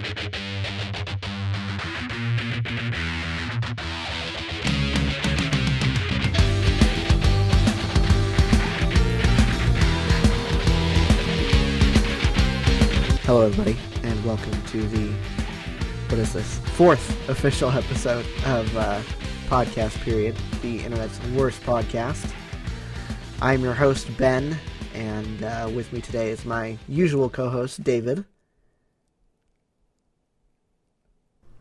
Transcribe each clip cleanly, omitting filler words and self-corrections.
Hello, everybody, and welcome to the, fourth official episode of Podcast Period, the internet's worst podcast. I'm your host, Ben, and with me today is my usual co-host, David.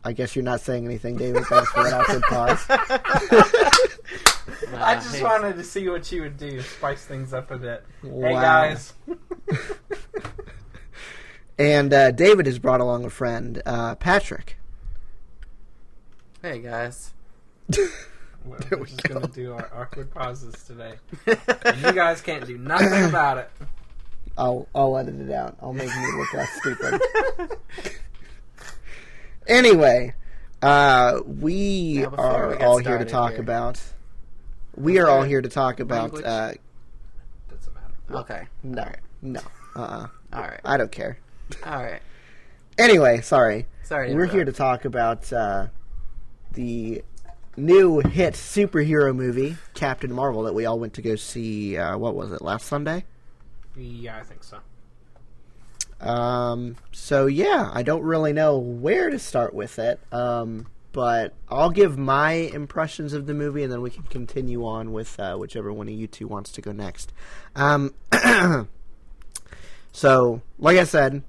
I guess you're not saying anything, David. Thanks for that awkward pause. I just wanted to see what you would do, spice things up a bit. Wow. Hey, guys. And David has brought along a friend, Patrick. Hey, guys. We're just going to do our awkward pauses today. And you guys can't do nothing about it. I'll edit it out. I'll make me look less stupid. Anyway, we are all here to talk about... We are all here to talk about... Doesn't matter. Okay. No. All right. I don't care. All right. Anyway, sorry. We're here to talk about the new hit superhero movie, Captain Marvel, that we all went to go see, what was it, last Sunday? Yeah, I think so. So yeah, I don't really know where to start with it, but I'll give my impressions of the movie, and then we can continue on with whichever one of you two wants to go next. So, like I said,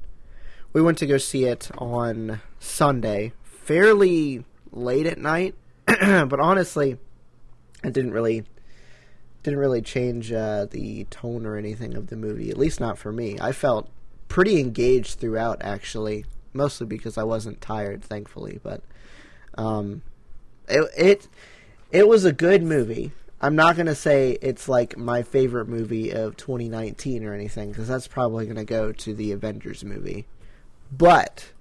we went to go see it on Sunday, fairly late at night, but honestly, it didn't really change the tone or anything of the movie, at least not for me. I felt pretty engaged throughout, actually, mostly because I wasn't tired, thankfully, but it was a good movie. I'm not going to say it's like my favorite movie of 2019 or anything, because that's probably going to go to the Avengers movie. But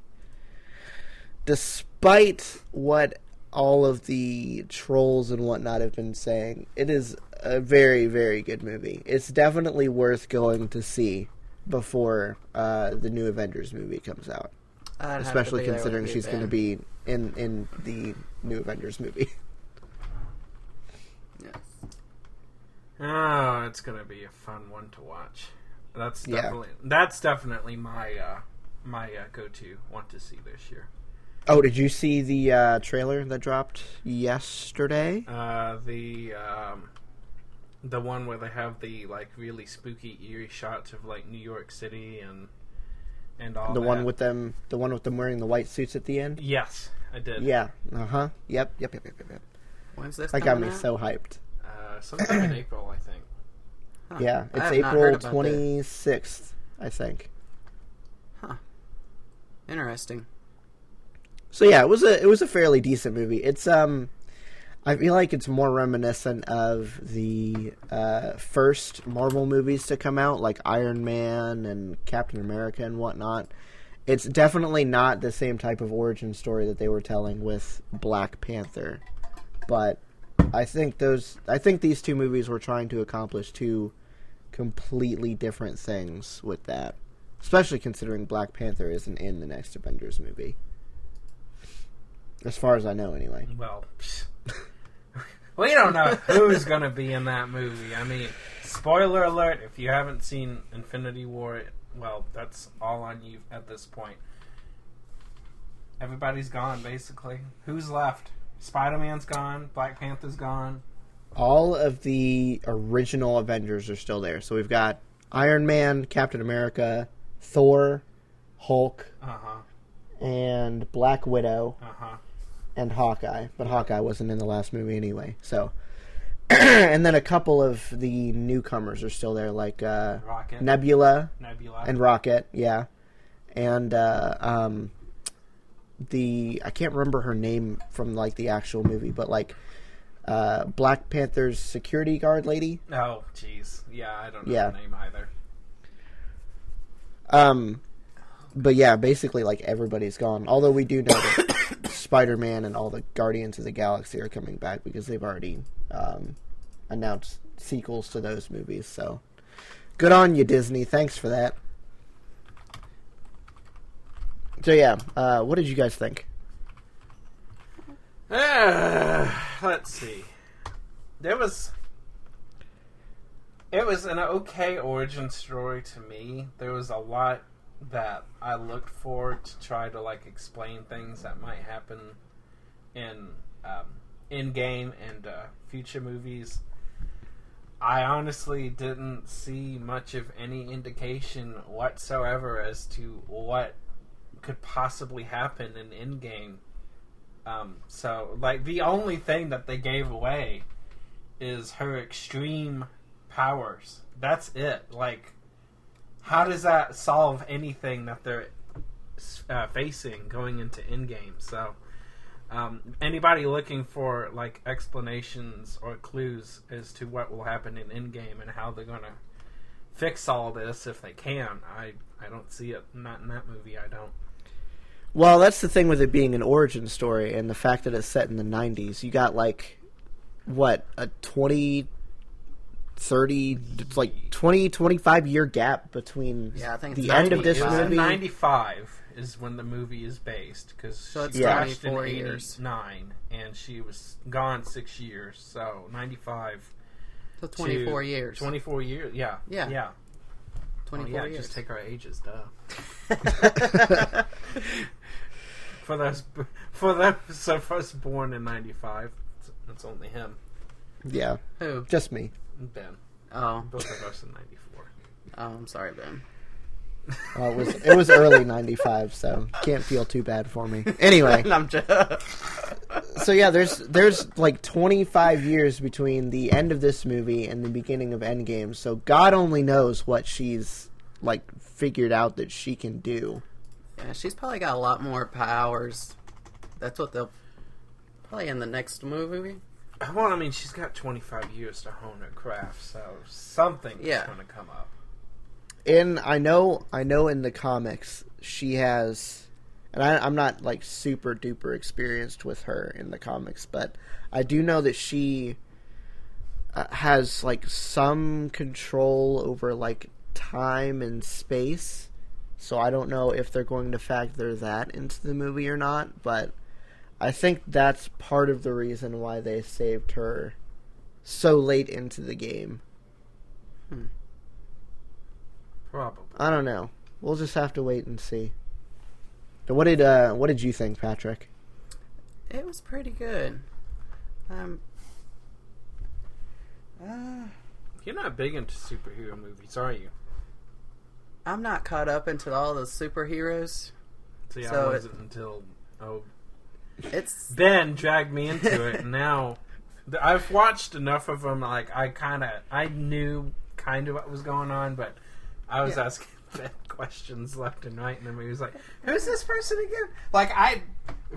despite what all of the trolls and whatnot have been saying, it is a very, very good movie. It's definitely worth going to see before the new Avengers movie comes out. Especially considering she's going to be in the new Avengers movie. Yes. Oh, it's going to be a fun one to watch. That's definitely my my go-to one to see this year. Oh, did you see the trailer that dropped yesterday? The one where they have the like really spooky, eerie shots of like New York City and all the that. one with them wearing the white suits at the end. Yes, I did. Yeah. Yep. When's this? That got me out? so hyped. Sometime in April, I think. Huh. Yeah, I it's have not April heard about 26th, I think. Huh. Interesting. So yeah, it was a fairly decent movie. It's I feel like it's more reminiscent of the first Marvel movies to come out, like Iron Man and Captain America and whatnot. It's definitely not the same type of origin story that they were telling with Black Panther, but I think these two movies were trying to accomplish two completely different things with that, especially considering Black Panther isn't in the next Avengers movie. As far as I know, anyway. Well, we don't know who's going to be in that movie. I mean, spoiler alert, if you haven't seen Infinity War, well, that's all on you at this point. Everybody's gone, basically. Who's left? Spider-Man's gone. Black Panther's gone. All of the original Avengers are still there. So we've got Iron Man, Captain America, Thor, Hulk, and Black Widow, and Hawkeye. But Hawkeye wasn't in the last movie anyway. So, and then a couple of the newcomers are still there, like Rocket. Nebula, and Rocket, yeah. And I can't remember her name from like the actual movie, but like Black Panther's security guard lady. Oh, jeez. Yeah, I don't know her name either. But yeah, basically like everybody's gone. Although we do know that Spider-Man and all the Guardians of the Galaxy are coming back because they've already announced sequels to those movies. So good on you, Disney. Thanks for that. So yeah, what did you guys think? Let's see. It was an okay origin story to me. There was a lot that I looked for to try to like explain things that might happen in game and future movies. I honestly didn't see much of any indication whatsoever as to what could possibly happen in game. So, like, the only thing that they gave away is her extreme powers. That's it. Like, how does that solve anything that they're facing going into in-game? So, anybody looking for, like, explanations or clues as to what will happen in-game and how they're going to fix all this if they can, I don't see it. Not in that movie, I don't. Well, that's the thing with it being an origin story and the fact that it's set in the 90s. You got, like, what, a 20, 25 year gap between Yeah, I think the it's end of 90 this movie. 95 is when the movie is based, because So it's she crashed in 24 years. 89, and she was gone 6 years, so 95 So 24 years. 24 years, yeah. Yeah. 24 yeah, years. just take our ages, duh. For those born in 95, it's only him. Yeah, Who? just me. Ben. Oh. Both of us in 94. Oh, I'm sorry, Ben. It was early 95, so can't feel too bad for me. Anyway, I'm just... so yeah, there's like 25 years between the end of this movie and the beginning of Endgame, so God only knows what she's like figured out that she can do. Yeah, she's probably got a lot more powers. That's what they'll probably in the next movie. Well, I mean, she's got 25 years to hone her craft, so something is going to come up. And I know in the comics she has, and I'm not like super duper experienced with her in the comics, but I do know that she has like some control over like time and space. So I don't know if they're going to factor that into the movie or not, but I think that's part of the reason why they saved her so late into the game. Probably. I don't know. We'll just have to wait and see. So what did you think, Patrick? It was pretty good. You're not big into superhero movies, are you? I'm not caught up into all the superheroes. See, So I wasn't until It's Ben dragged me into it, and now I've watched enough of them. Like I knew kind of what was going on, but I was asking Ben questions left and right, and then he was like, "Who's this person again?" Like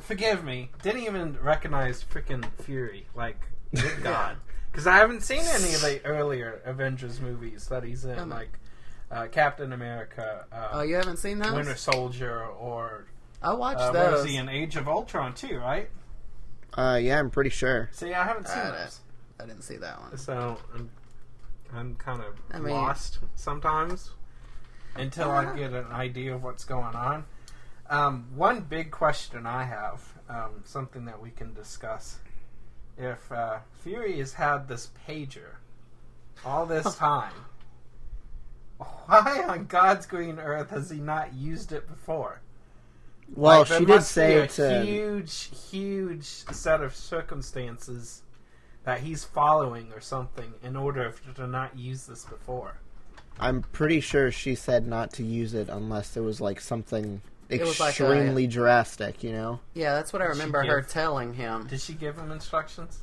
forgive me, didn't even recognize freaking Fury. Like, good God, because I haven't seen any of the earlier Avengers movies that he's in, like Captain America. you haven't seen those? Winter Soldier, or I watched what those. was he in Age of Ultron too, right? Yeah, I'm pretty sure. See, I haven't seen those. I didn't see that one. So I'm kind of I mean- lost sometimes until I get an idea of what's going on. One big question I have, something that we can discuss. If Fury has had this pager all this time, why on God's green earth has he not used it before? Well, Like, there she did must say be a it's a huge set of circumstances that he's following or something in order to not use this before. I'm pretty sure she said not to use it unless there was like something was like extremely drastic, you know? Yeah, that's what I remember she her give- telling him. Did she give him instructions?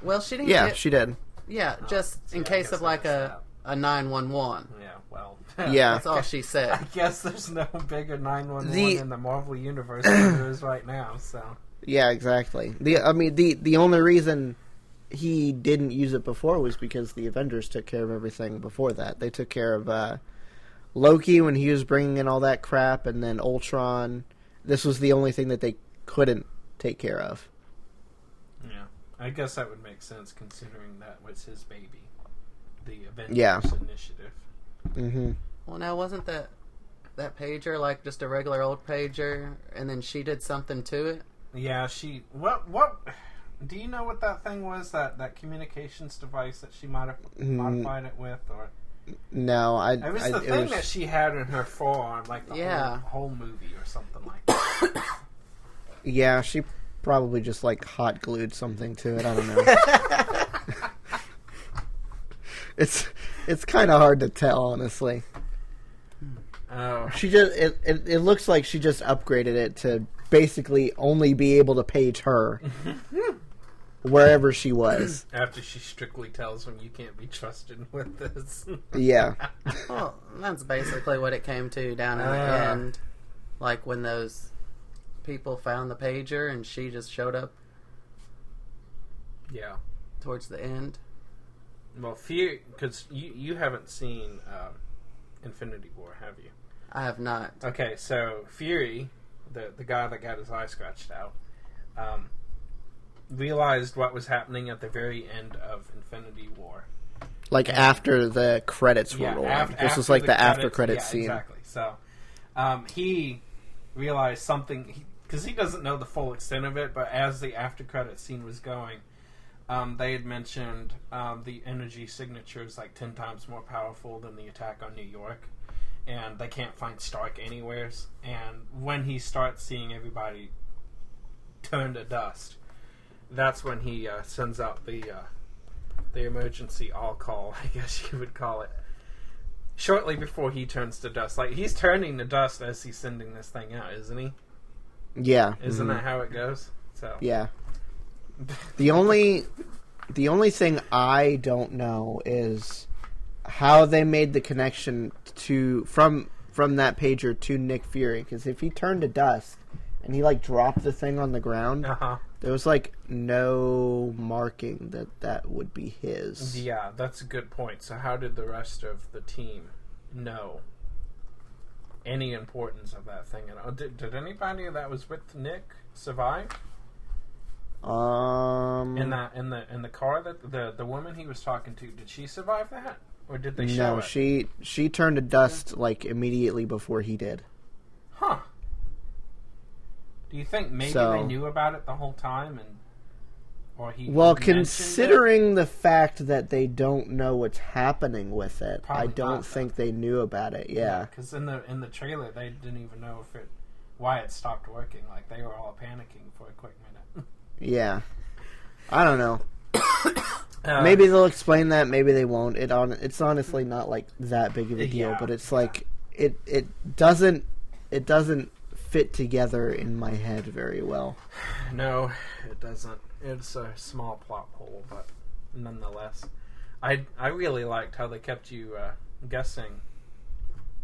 Well, she didn't. Yeah, get- she did. Yeah, just see, in I case guess of I like missed a 911. Yeah, well. Yeah. That's all she I said. guess there's no bigger 911 The- in the Marvel Universe than there is right now, so. Yeah, exactly. The only reason he didn't use it before was because the Avengers took care of everything before that. They took care of Loki when he was bringing in all that crap, and then Ultron. This was the only thing that they couldn't take care of. Yeah. I guess that would make sense considering that was his baby. The Avengers Yeah. Initiative. Mm-hmm. Well, now wasn't that that pager like just a regular old pager, and then she did something to it? Yeah, what do you know what that thing was, that communications device that she might have modified it with, or? No, It was the thing that she had in her forearm, like the whole movie or something like that. Yeah, she probably just like hot glued something to it. I don't know. It's kind of hard to tell, honestly. Oh, She just it looks like she just upgraded it to basically only be able to page her wherever she was. after she strictly tells him you can't be trusted with this. Yeah. Well, that's basically what it came to down in the end. Like when those people found the pager and she just showed up Yeah. towards the end. Well, Fury, because you haven't seen Infinity War, have you? I have not. Okay, so Fury, the guy that got his eye scratched out, realized what was happening at the very end of Infinity War. Like after the credits were rolling. This was like the after credits scene. Exactly. So he realized something, because he doesn't know the full extent of it, but as the after credits scene was going, they had mentioned the energy signature is like 10 times more powerful than the attack on New York, and they can't find Stark anywheres. And when he starts seeing everybody turn to dust, that's when he sends out the emergency all-call, I guess you would call it, shortly before he turns to dust. Like, he's turning to dust as he's sending this thing out, isn't he? Yeah. Isn't that how it goes? So Yeah. The only thing I don't know is how they made the connection from that pager to Nick Fury, because if he turned to dust and he like dropped the thing on the ground, there was like no marking that would be his. Yeah, that's a good point. So how did the rest of the team know any importance of that thing? And did anybody that was with Nick survive? In the car, that the woman he was talking to, did she survive that, or did they show it? No, she turned to dust like immediately before he did. Huh. Do you think maybe they knew about it the whole time, or he? Well, considering the fact that they don't know what's happening with it, I don't think they knew about it. Yeah, because in the trailer they didn't even know why it stopped working. Like, they were all panicking for a quick minute. Yeah, I don't know. Maybe they'll explain that. Maybe they won't. It's honestly not like that big of a deal. But it's like it doesn't fit together in my head very well. No, it doesn't. It's a small plot hole, but nonetheless, I really liked how they kept you guessing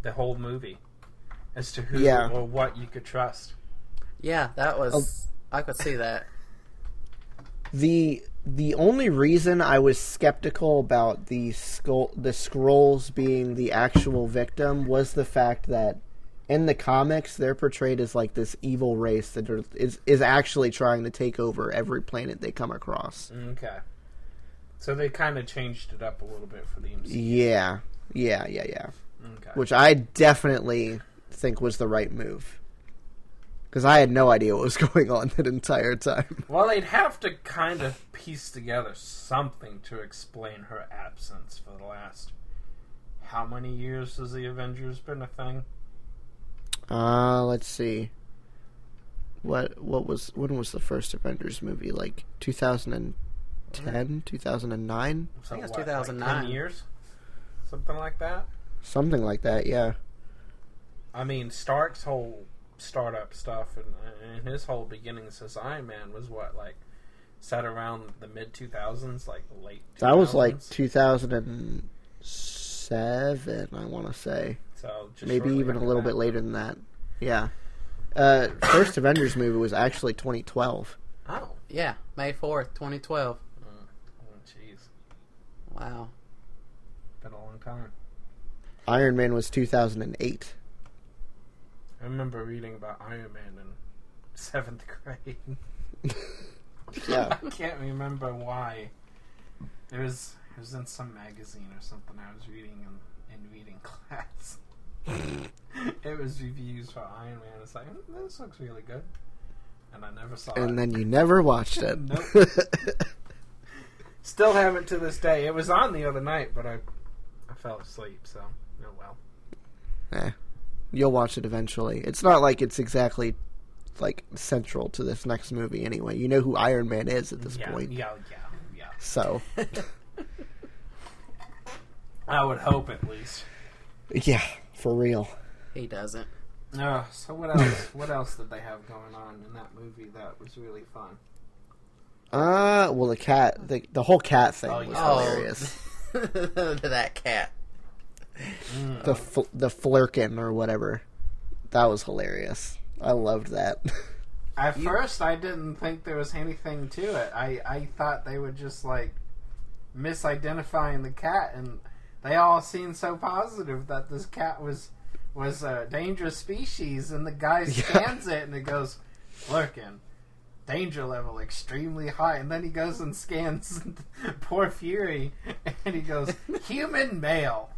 the whole movie as to who or what you could trust. Yeah, that was. I could see that. The only reason I was skeptical about the Skrulls being the actual victim was the fact that in the comics they're portrayed as like this evil race that is actually trying to take over every planet they come across. Okay. So they kind of changed it up a little bit for the MCU. Yeah. Okay. Which I definitely think was the right move. Because I had no idea what was going on that entire time. Well, they'd have to kind of piece together something to explain her absence for the last... How many years has the Avengers been a thing? Let's see. When was the first Avengers movie? Like 2010, 2009? I think it's 2009. Like 10 years? Something like that? Something like that, yeah. I mean, Stark's whole startup stuff and his whole beginnings as Iron Man was set around the mid 2000s, like late 2000s. That was like 2007, I want to say. So just maybe even a little bit later than that. Yeah. First Avengers movie was actually 2012. Oh. Yeah, May 4th, 2012. Oh, jeez. Wow. Been a long time. Iron Man was 2008. I remember reading about Iron Man in 7th grade. Yeah. I can't remember why. It was in some magazine or something I was reading in reading class. It was reviews for Iron Man. It's like, this looks really good. And I never saw it. And then you never watched it. Nope. Still haven't to this day. It was on the other night, but I fell asleep, so oh well. You'll watch it eventually. It's not like it's exactly like central to this next movie anyway. You know who Iron Man is at this point. Yeah. So I would hope at least. Yeah, for real. He doesn't. So what else? What else did they have going on in that movie that was really fun? Well, the cat, the whole cat thing was hilarious. That cat. The flirkin or whatever. That was hilarious. I loved that. At first, I didn't think there was anything to it. I thought they were just, like, misidentifying the cat, and they all seemed so positive that this cat was a dangerous species, and the guy scans it, and it goes, flirkin. Danger level extremely high, and then he goes and scans poor Fury, and he goes, human male,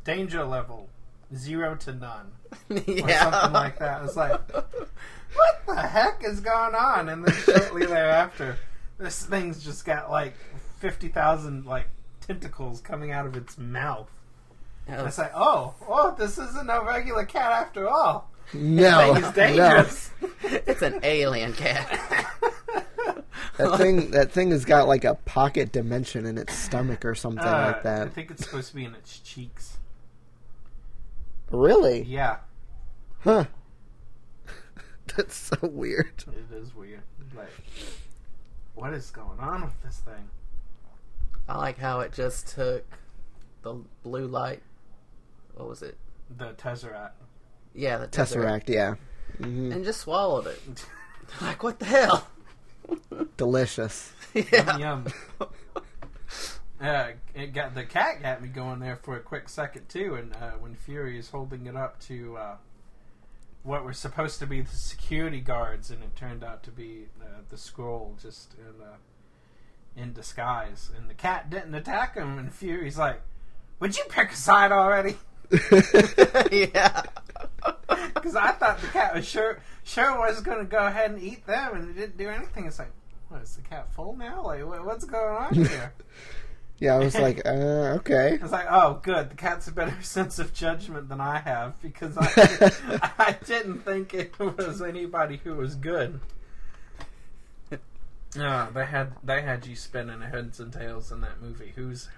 danger level 0 to none, or something like that. It's like, what the heck is going on? And then shortly thereafter, this thing's just got like 50,000 like tentacles coming out of its mouth. And it's like, oh, this isn't a regular cat after all. No, it's dangerous. No. It's an alien cat. That thing has got like a pocket dimension in its stomach or something like that. I think it's supposed to be in its cheeks. Really? Yeah. Huh. That's so weird. It is weird. Like, what is going on with this thing? I like how it just took the blue light. What was it? The Tesseract. Yeah, the Tesseract, yeah. Mm-hmm. And just swallowed it. Like, what the hell? Delicious. Yeah. Yum. The cat got me going there for a quick second too, and when Fury is holding it up to what were supposed to be the security guards, and it turned out to be the Skrull just in disguise, and the cat didn't attack him, and Fury's like, "Would you pick a side already?" Yeah. Because I thought the cat was sure was going to go ahead and eat them, and it didn't do anything. It's like, what, is the cat full now? Like, what's going on here? Yeah, I was like, okay. I was like, oh, good. The cat's a better sense of judgment than I have, because I didn't think it was anybody who was good. They had you spinning heads and tails in that movie. Who's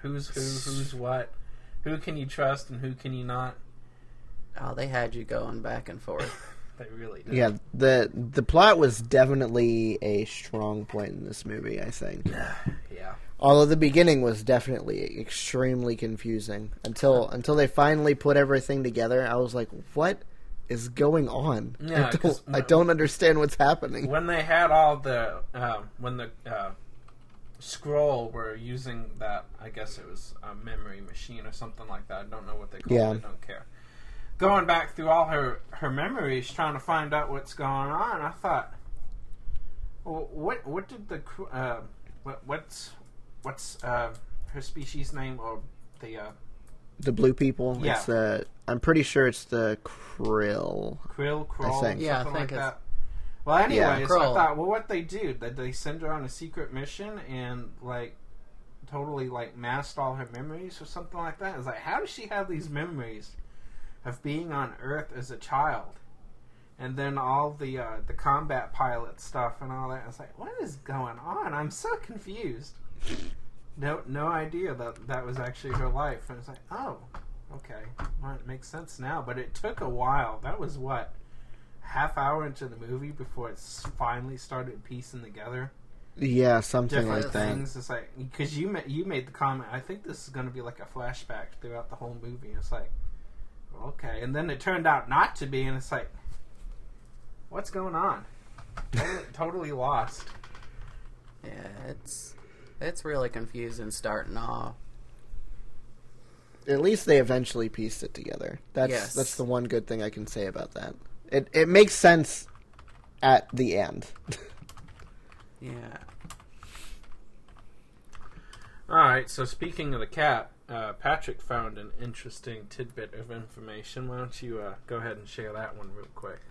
what? Who can you trust and who can you not? Oh, they had you going back and forth. They really did. Yeah, the plot was definitely a strong point in this movie, I think. Yeah. Although the beginning was definitely extremely confusing until they finally put everything together. I was like, "What is going on? Yeah, I don't understand what's happening." When they had all the when the Skrull were using that, I guess it was a memory machine or something like that. I don't know what they called it. I don't care. Going back through all her memories, trying to find out what's going on, I thought, well, what did the what's her species name, or the blue people? Yeah. It's I'm pretty sure it's the Krill. Krill, I think. Yeah, I something think like it's... that. Well, anyways, Yeah, I Krill. thought, well, what they do? Did they send her on a secret mission and like totally like masked all her memories or something like that? It's like, how does she have these memories of being on Earth as a child, and then all the combat pilot stuff and all that? It's like, what is going on? I'm so confused. No idea that was actually her life. And it's like, oh, okay, well, it makes sense now. But it took a while. That was what, half hour into the movie before it finally started piecing together. Yeah, something Different like that. things. It's like, because you made the comment, I think this is going to be like a flashback throughout the whole movie. It's like, okay, and then it turned out not to be, and it's like, what's going on? Totally lost. Yeah, it's really confusing starting off. At least they eventually pieced it together. Yes. That's the one good thing I can say about that. It makes sense at the end. Yeah. Alright, so speaking of the cat, Patrick found an interesting tidbit of information. Why don't you go ahead and share that one real quick?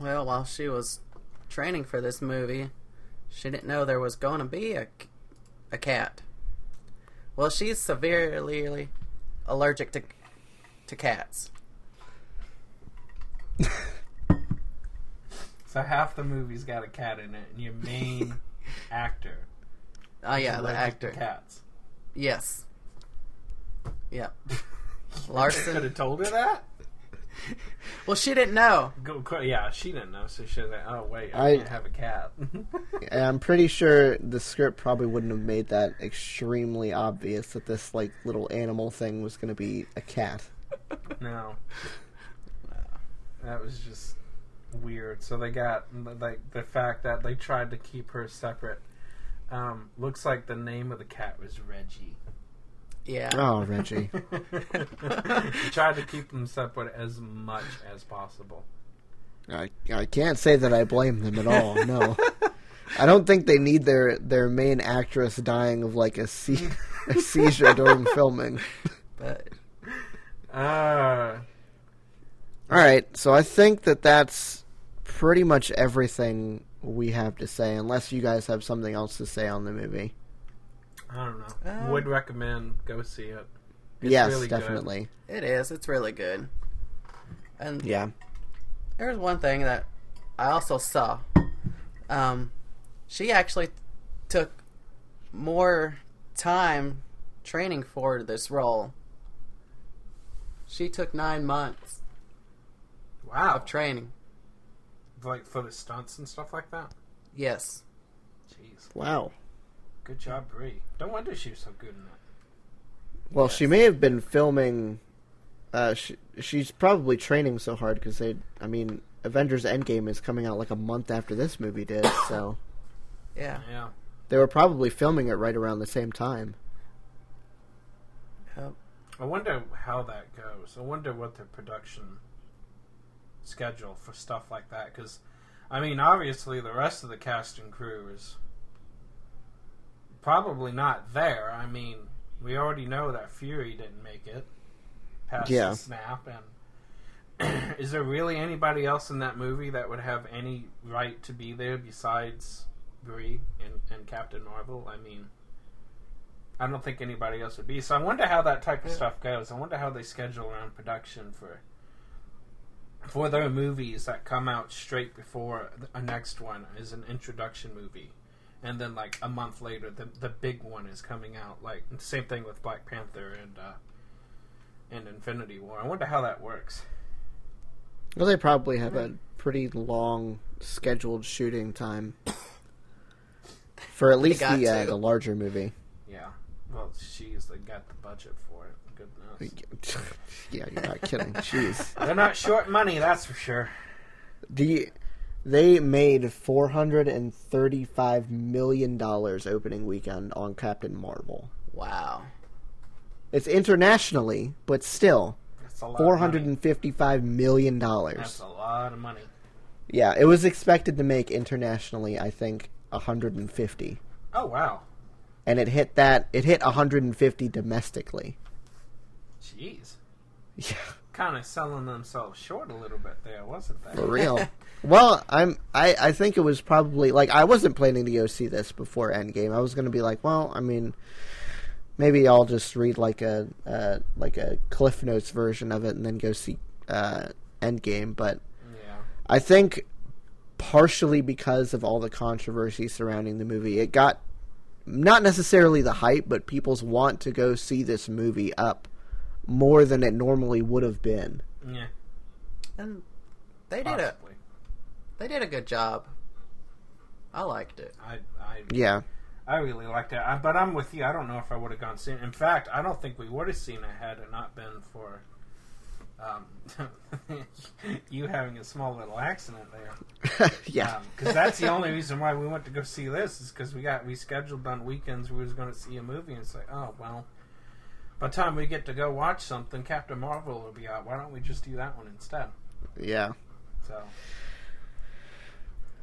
Well, while she was training for this movie, she didn't know there was going to be a cat. Well, she's severely allergic to cats. So half the movie's got a cat in it, and your main actor. Oh yeah, the actor. To cats. Yes. Yeah. Could Larson. have told her that. Well, she didn't know. Yeah, she didn't know, so she was like, "Oh wait, I can't have a cat." I'm pretty sure the script probably wouldn't have made that extremely obvious that this like little animal thing was going to be a cat. No, that was just weird. So they got like the fact that they tried to keep her separate. Looks like the name of the cat was Reggie. Yeah. Oh, Reggie. They tried to keep them separate as much as possible. I can't say that I blame them at all. No, I don't think they need their main actress dying of like a seizure during filming. But all right, so I think that's pretty much everything we have to say, unless you guys have something else to say on the movie. I don't know. Would recommend go see it. It's yes, really definitely. Good. It is. It's really good. And yeah, there's one thing that I also saw. She actually took more time training for this role. She took 9 months. Wow. Of training. Like for the stunts and stuff like that? Yes. Jeez. wow. Good job, Brie. Don't wonder she was so good in that. Well, she may have been filming. She's probably training so hard because Avengers Endgame is coming out like a month after this movie did, so Yeah. Yeah. they were probably filming it right around the same time. Yep. I wonder how that goes. I wonder what the production schedule for stuff like that, because obviously the rest of the cast and crew is probably not there. We already know that Fury didn't make it past the snap, and is there really anybody else in that movie that would have any right to be there besides Brie and Captain Marvel? I don't think anybody else would be. So I wonder how that type of stuff goes. I wonder how they schedule around production for their movies that come out straight before a next one is an introduction movie. And then, like, a month later, the big one is coming out. Like, same thing with Black Panther and Infinity War. I wonder how that works. Well, they probably have a pretty long scheduled shooting time for at least the larger movie. Yeah. Well, they got the budget for it. Goodness. Yeah, you're not kidding. Jeez. They're not short money, that's for sure. They made $435 million opening weekend on Captain Marvel. Wow. It's internationally, but still, That's a lot $455 million. That's a lot of money. Yeah, it was expected to make internationally, I think, 150. Oh, wow. And it hit 150 domestically. Jeez. Yeah. Kind of selling themselves short a little bit there, wasn't they? For real. Well, I think it was probably like I wasn't planning to go see this before Endgame. I was going to be like, well, maybe I'll just read like a Cliff Notes version of it and then go see Endgame. But Yeah. I think partially because of all the controversy surrounding the movie, it got not necessarily the hype, but people's want to go see this movie up more than it normally would have been. Yeah. And they Possibly. did a good job. I liked it. Yeah. I really liked it. But I'm with you. I don't know if I would have gone seen it. In fact, I don't think we would have seen it had it not been for you having a small little accident there. Yeah. Because that's the only reason why we went to go see this, is because we scheduled on weekends we was going to see a movie, and it's like, oh, well, by the time we get to go watch something, Captain Marvel will be out. Why don't we just do that one instead? Yeah. So.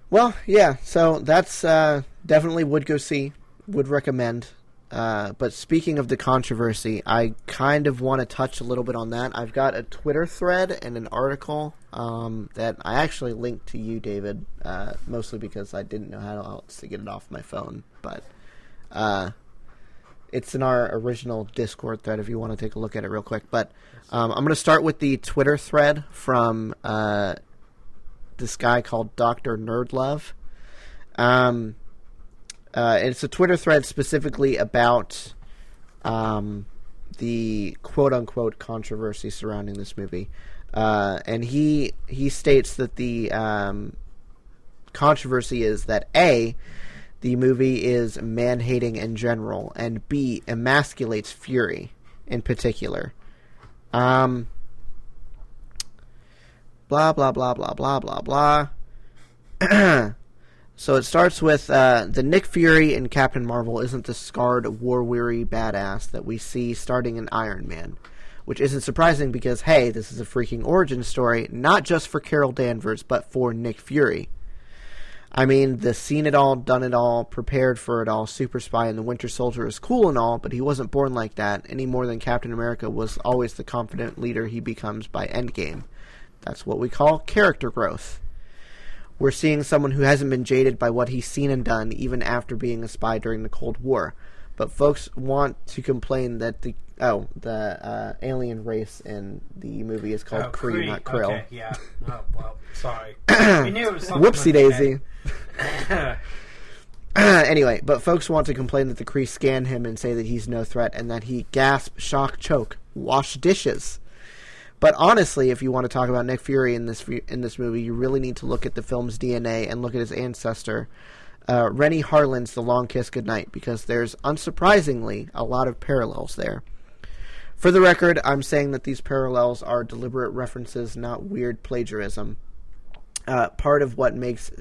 Well, yeah, so that's definitely would go see, would recommend. But speaking of the controversy, I kind of want to touch a little bit on that. I've got a Twitter thread and an article that I actually linked to you, David, mostly because I didn't know how else to get it off my phone. But it's in our original Discord thread if you want to take a look at it real quick. But I'm going to start with the Twitter thread from this guy called Dr. Nerdlove. It's a Twitter thread specifically about the quote-unquote controversy surrounding this movie. And he states that the controversy is that A, the movie is man-hating in general, and B, emasculates Fury in particular. Blah, blah, blah, blah, blah, blah, blah. So it starts with the Nick Fury in Captain Marvel isn't the scarred, war-weary badass that we see starting in Iron Man, which isn't surprising because, hey, this is a freaking origin story, not just for Carol Danvers, but for Nick Fury. I mean, the seen it all, done it all, prepared for it all, super spy and the Winter Soldier is cool and all, but he wasn't born like that any more than Captain America was always the confident leader he becomes by Endgame. That's what we call character growth. We're seeing someone who hasn't been jaded by what he's seen and done, even after being a spy during the Cold War. But folks want to complain that the alien race in the movie is called Kree, not Krill. Okay, yeah. Oh, well, sorry. We knew it was something. Whoopsie daisy. Anyway, but folks want to complain that the Kree scan him and say that he's no threat and that he gasp, shock, choke, wash dishes. But honestly, if you want to talk about Nick Fury in this movie, you really need to look at the film's DNA and look at his ancestor, Rennie Harlin's The Long Kiss Goodnight, because there's, unsurprisingly, a lot of parallels there. For the record, I'm saying that these parallels are deliberate references, not weird plagiarism. Part of what makes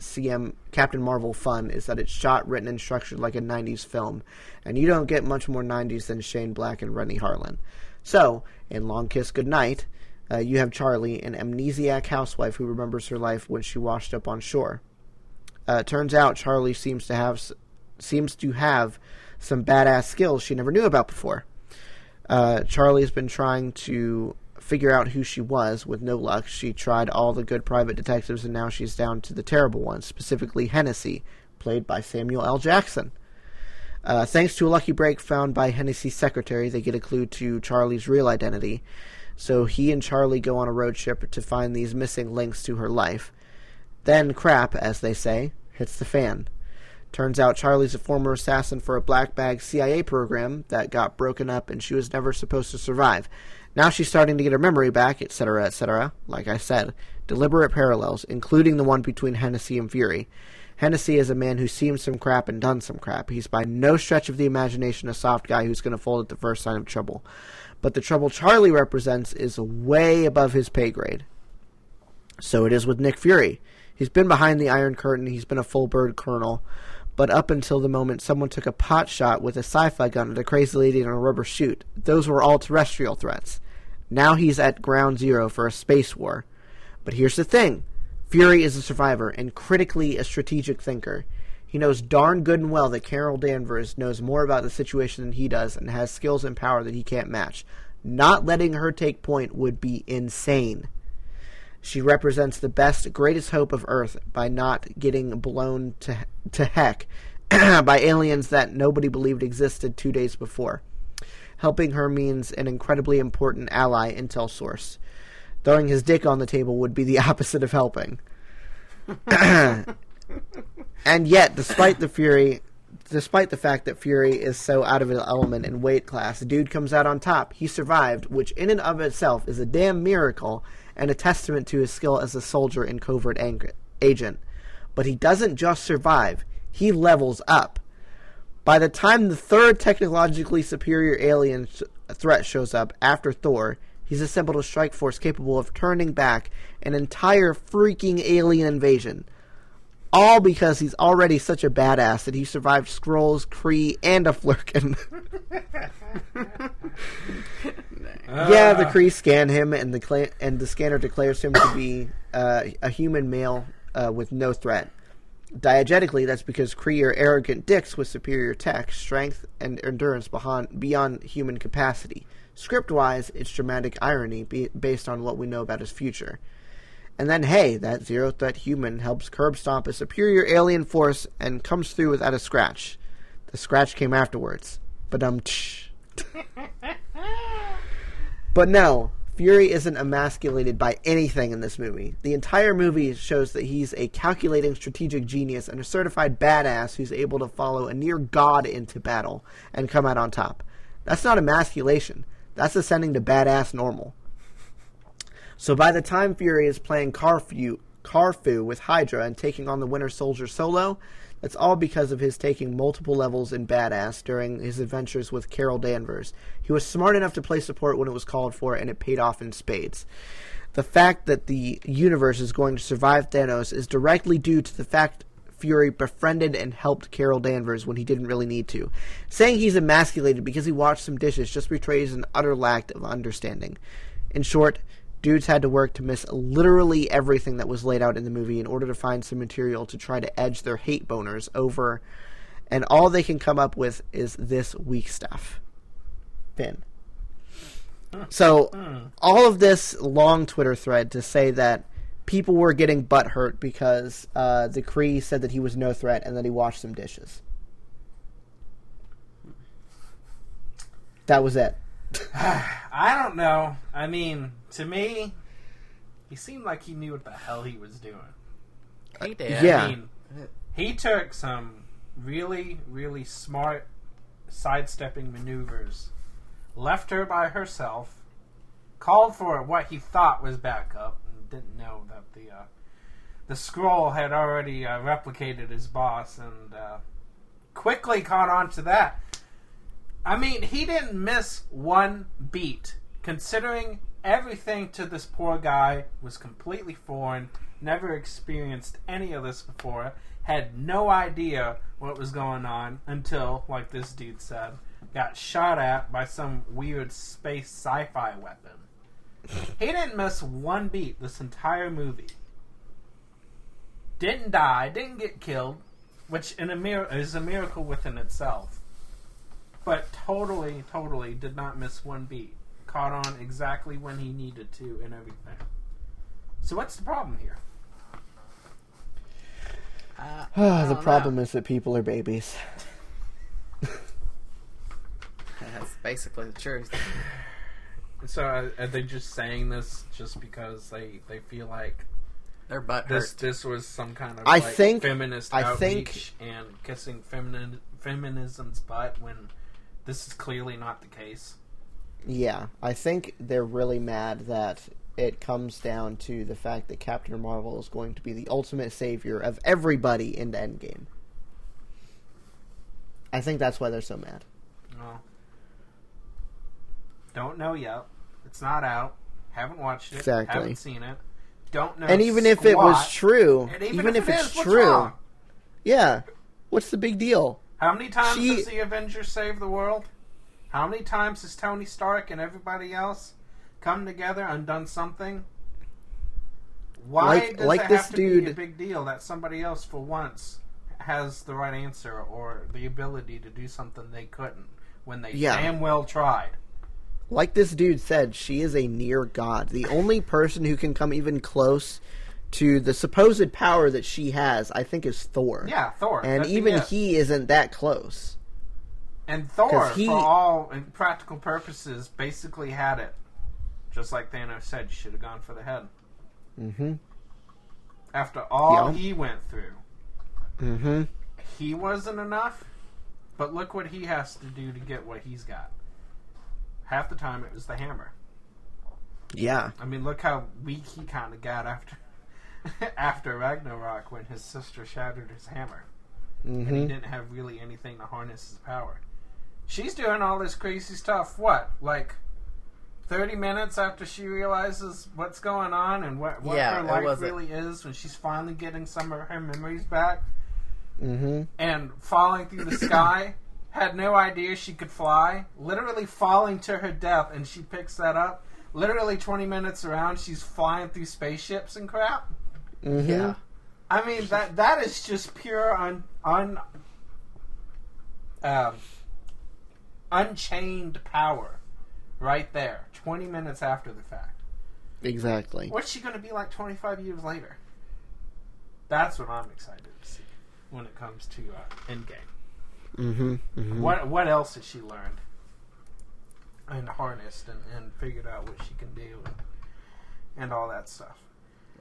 Captain Marvel fun is that it's shot, written, and structured like a 90s film, and you don't get much more 90s than Shane Black and Rennie Harlin. So, in Long Kiss Goodnight, you have Charlie, an amnesiac housewife who remembers her life when she washed up on shore. Turns out Charlie seems to have some badass skills she never knew about before. Charlie's been trying to figure out who she was with no luck. She tried all the good private detectives, and now she's down to the terrible ones, specifically Hennessy, played by Samuel L. Jackson. Thanks to a lucky break found by Hennessy's secretary, they get a clue to Charlie's real identity. So he and Charlie go on a road trip to find these missing links to her life. Then crap, as they say, hits the fan. Turns out Charlie's a former assassin for a black bag CIA program that got broken up and she was never supposed to survive. Now she's starting to get her memory back, etc., etc. Like I said, deliberate parallels, including the one between Hennessy and Fury. Hennessy is a man who's seen some crap and done some crap. He's by no stretch of the imagination a soft guy who's going to fold at the first sign of trouble. But the trouble Charlie represents is way above his pay grade. So it is with Nick Fury. He's been behind the Iron Curtain, he's been a full-bird colonel, but up until the moment someone took a pot shot with a sci-fi gun at a crazy lady in a rubber chute, those were all terrestrial threats. Now he's at ground zero for a space war. But here's the thing. Fury is a survivor and critically a strategic thinker. He knows darn good and well that Carol Danvers knows more about the situation than he does and has skills and power that he can't match. Not letting her take point would be insane. She represents the best, greatest hope of Earth by not getting blown to heck by aliens that nobody believed existed 2 days before. Helping her means an incredibly important ally intel source. Throwing his dick on the table would be the opposite of helping. And yet, despite the fact that Fury is so out of his element in weight class, the dude comes out on top. He survived, which in and of itself is a damn miracle and a testament to his skill as a soldier and covert agent. But he doesn't just survive, he levels up. By the time the third technologically superior alien threat shows up after Thor, he's assembled a strike force capable of turning back an entire freaking alien invasion. All because he's already such a badass that he survived Skrulls, Kree, and a Flurkin. Yeah, the Kree scan him, and the scanner declares him to be a human male with no threat. Diegetically, that's because Kree are arrogant dicks with superior tech, strength, and endurance beyond human capacity. Script-wise, it's dramatic irony based on what we know about his future. And then, hey, that zero-threat human helps curb stomp a superior alien force and comes through without a scratch. The scratch came afterwards. But But no, Fury isn't emasculated by anything in this movie. The entire movie shows that he's a calculating strategic genius and a certified badass who's able to follow a near god into battle and come out on top. That's not emasculation. That's ascending to badass normal. So by the time Fury is playing Carfu with Hydra and taking on the Winter Soldier solo, that's all because of his taking multiple levels in badass during his adventures with Carol Danvers. He was smart enough to play support when it was called for, and it paid off in spades. The fact that the universe is going to survive Thanos is directly due to the fact Fury befriended and helped Carol Danvers when he didn't really need to. Saying he's emasculated because he washed some dishes just betrays an utter lack of understanding. In short, dudes had to work to miss literally everything that was laid out in the movie in order to find some material to try to edge their hate boners over, and all they can come up with is this weak stuff. Finn. So, all of this long Twitter thread to say that people were getting butthurt because the Kree said that he was no threat and that he washed some dishes. That was it. I don't know. I mean, to me, he seemed like he knew what the hell he was doing. He did. Yeah. I mean, he took some really, really smart sidestepping maneuvers, left her by herself, called for what he thought was backup, and didn't know that the Skrull had already replicated his boss, and quickly caught on to that. I mean, he didn't miss one beat, considering everything to this poor guy was completely foreign, never experienced any of this before, had no idea what was going on until, like this dude said, got shot at by some weird space sci-fi weapon. He didn't miss one beat this entire movie. Didn't die, didn't get killed, which is a miracle within itself. But totally did not miss one beat. Caught on exactly when he needed to and everything. So what's the problem here? The problem is that people are babies. That's basically the truth. So are they just saying this just because they feel like Their butt this hurt. this was some kind of feminist I outreach and kissing feminism's butt when this is clearly not the case? Yeah, I think they're really mad that it comes down to the fact that Captain Marvel is going to be the ultimate savior of everybody in the Endgame. I think that's why they're so mad. Well, don't know yet. It's not out. Haven't watched it. Exactly. Haven't seen it. Don't know. And even if it was true, and even if it's what's true, wrong? yeah, what's the big deal? How many times has the Avengers saved the world? How many times has Tony Stark and everybody else come together and done something? Why does it have to be a big deal that somebody else, for once, has the right answer or the ability to do something they couldn't when they damn well tried? Like this dude said, she is a near god. The only person who can come even close to the supposed power that she has, I think, is Thor. Yeah, Thor. And even he isn't that close. And Thor, for all practical purposes, basically had it. Just like Thanos said, you should have gone for the head. Mm-hmm. After all he went through. Mm-hmm. He wasn't enough, but look what he has to do to get what he's got. Half the time it was the hammer. Yeah. I mean, look how weak he kind of got after Ragnarok when his sister shattered his hammer. Mm-hmm. And he didn't have really anything to harness his power. She's doing all this crazy stuff, what? Like 30 minutes after she realizes what's going on and what her life really is, when she's finally getting some of her memories back. Mm-hmm. And falling through the sky. Had no idea she could fly. Literally falling to her death, and she picks that up. Literally 20 minutes around, she's flying through spaceships and crap. Mm-hmm. Yeah. I mean, that is just pure unchained power right there, 20 minutes after the fact. Exactly. What's she going to be like 25 years later? That's what I'm excited to see when it comes to Endgame. Mm-hmm. Mm-hmm. What else has she learned and harnessed and figured out what she can do and all that stuff?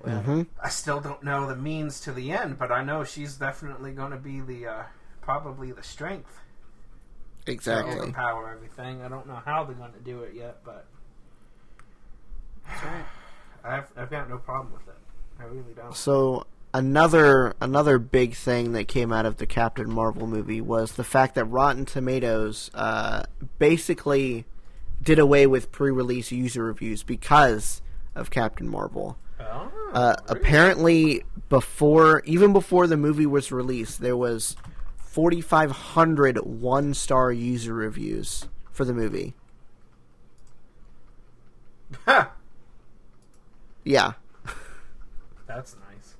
Well, mm-hmm. I still don't know the means to the end, but I know she's definitely going to be probably the strength exactly to overpower everything. I don't know how they're going to do it yet, but That's right. I've got no problem with it. I really don't. So another big thing that came out of the Captain Marvel movie was the fact that Rotten Tomatoes basically did away with pre-release user reviews because of Captain Marvel. Oh, really? Apparently, even before the movie was released, there was 4,500 one-star user reviews for the movie. Yeah. That's nice.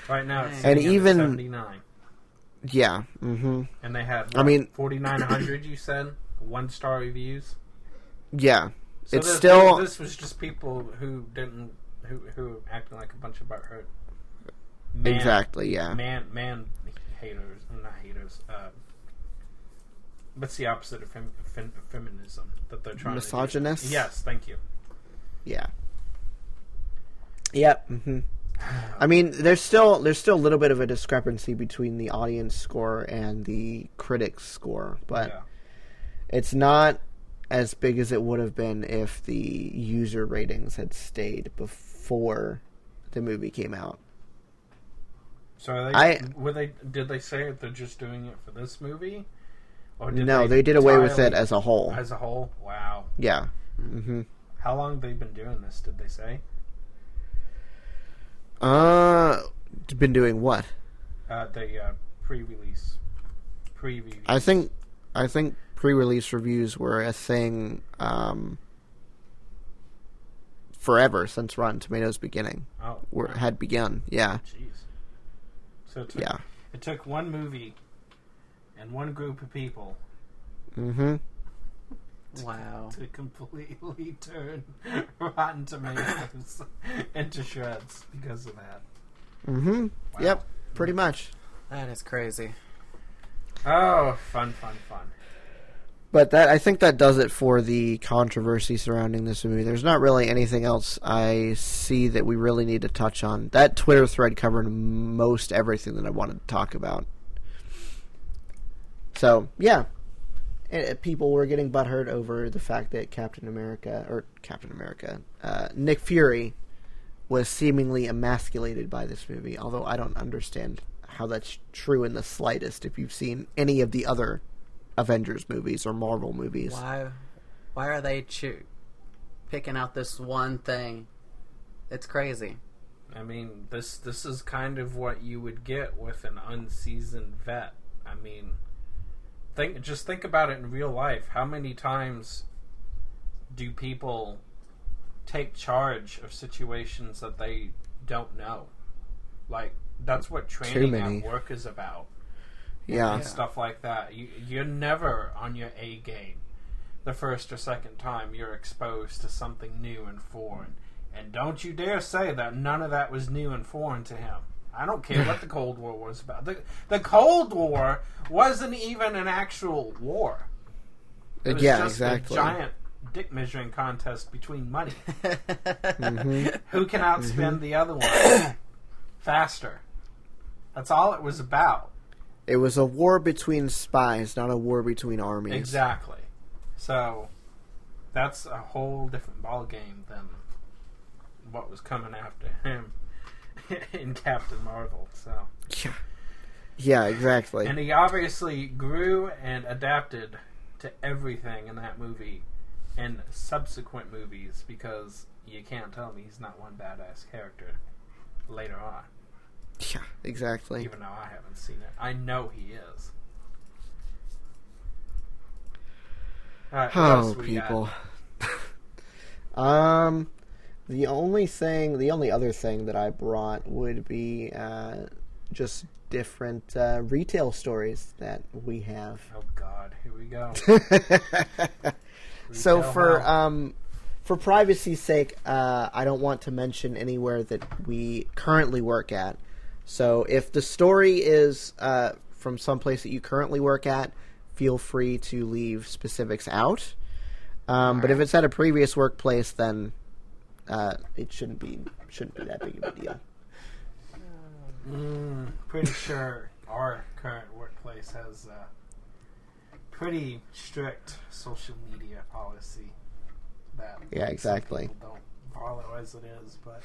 Right now it's and sitting even at 79. Yeah. Mm-hmm. And they had 4,900. You said 1-star reviews. Yeah. So It's still this was just people who were acting like a bunch of butthurt. Exactly. Yeah. Man haters, not haters. What's the opposite of feminism that they're trying Misogynist? to do? Yes, thank you. Yeah. Yep. Mm-hmm. I mean, there's still a little bit of a discrepancy between the audience score and the critics score, but Yeah. it's not as big as it would have been if the user ratings had stayed before the movie came out. So did they say they're just doing it for this movie? Or No, they did away with it entirely- as a whole. As a whole? Wow. Yeah. Mm-hmm. How long have they been doing this, did they say? Been doing what? The pre-release preview. I think pre-release reviews were a thing forever since Rotten Tomatoes beginning. Oh, Had begun. Yeah. Jeez. So it took one movie and one group of people Mm-hmm. Wow. to completely turn Rotten Tomatoes into shreds because of that. Mm-hmm. Wow. Yep. Pretty much. That is crazy. Oh, fun. But I think that does it for the controversy surrounding this movie. There's not really anything else I see that we really need to touch on. That Twitter thread covered most everything that I wanted to talk about. So, yeah. People were getting butthurt over the fact that Nick Fury was seemingly emasculated by this movie, although I don't understand how that's true in the slightest if you've seen any of the other Avengers movies or Marvel movies. Why are they picking out this one thing? It's crazy. I mean, this is kind of what you would get with an unseasoned vet. I mean, think about it in real life. How many times do people take charge of situations that they don't know? Like, that's what training at work is about. Yeah. And stuff like that. You're never on your A game the first or second time you're exposed to something new and foreign. And don't you dare say that none of that was new and foreign to him. I don't care what the Cold War was about. The Cold War wasn't even an actual war. It was just a giant dick measuring contest between money. Mm-hmm. Who can outspend the other one faster? That's all it was about. It was a war between spies, not a war between armies. Exactly. So that's a whole different ballgame than what was coming after him in Captain Marvel. So yeah, exactly. And he obviously grew and adapted to everything in that movie and subsequent movies, because you can't tell me he's not one badass character later on. Yeah, exactly. Even though I haven't seen it, I know he is. All right, what else we people. got? The only other thing that I brought would be just different retail stories that we have. Oh God, here we go. So for privacy's sake, I don't want to mention anywhere that we currently work at. So if the story is from someplace that you currently work at, feel free to leave specifics out. But if it's at a previous workplace, then it shouldn't be that big of a deal. Pretty sure our current workplace has a pretty strict social media policy that exactly. some people don't follow as it is, but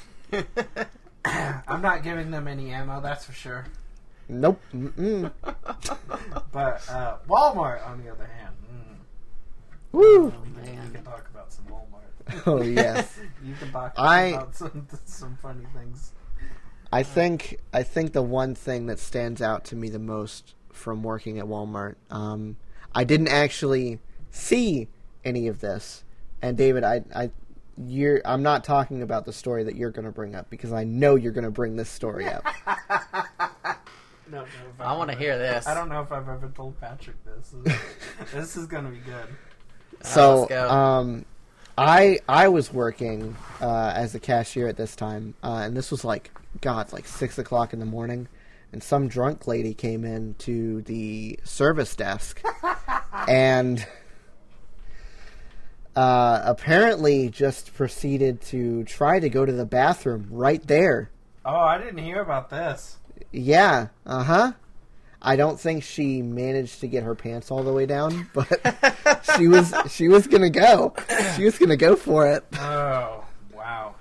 I'm not giving them any ammo, that's for sure. Nope. But Walmart, on the other hand, woo! You can talk about some Walmart. Oh yes. You can talk about some funny things. I think the one thing that stands out to me the most from working at Walmart, I didn't actually see any of this, and David, I'm not talking about the story that you're going to bring up because I know you're going to bring this story up. I want to hear this. I don't know if I've ever told Patrick this. This is going to be good. So, let's go. I was working as a cashier at this time, and this was like 6 o'clock in the morning, and some drunk lady came in to the service desk, and apparently just proceeded to try to go to the bathroom right there. Oh, I didn't hear about this. Yeah, I don't think she managed to get her pants all the way down, but she was gonna go. She was gonna go for it. Oh, wow.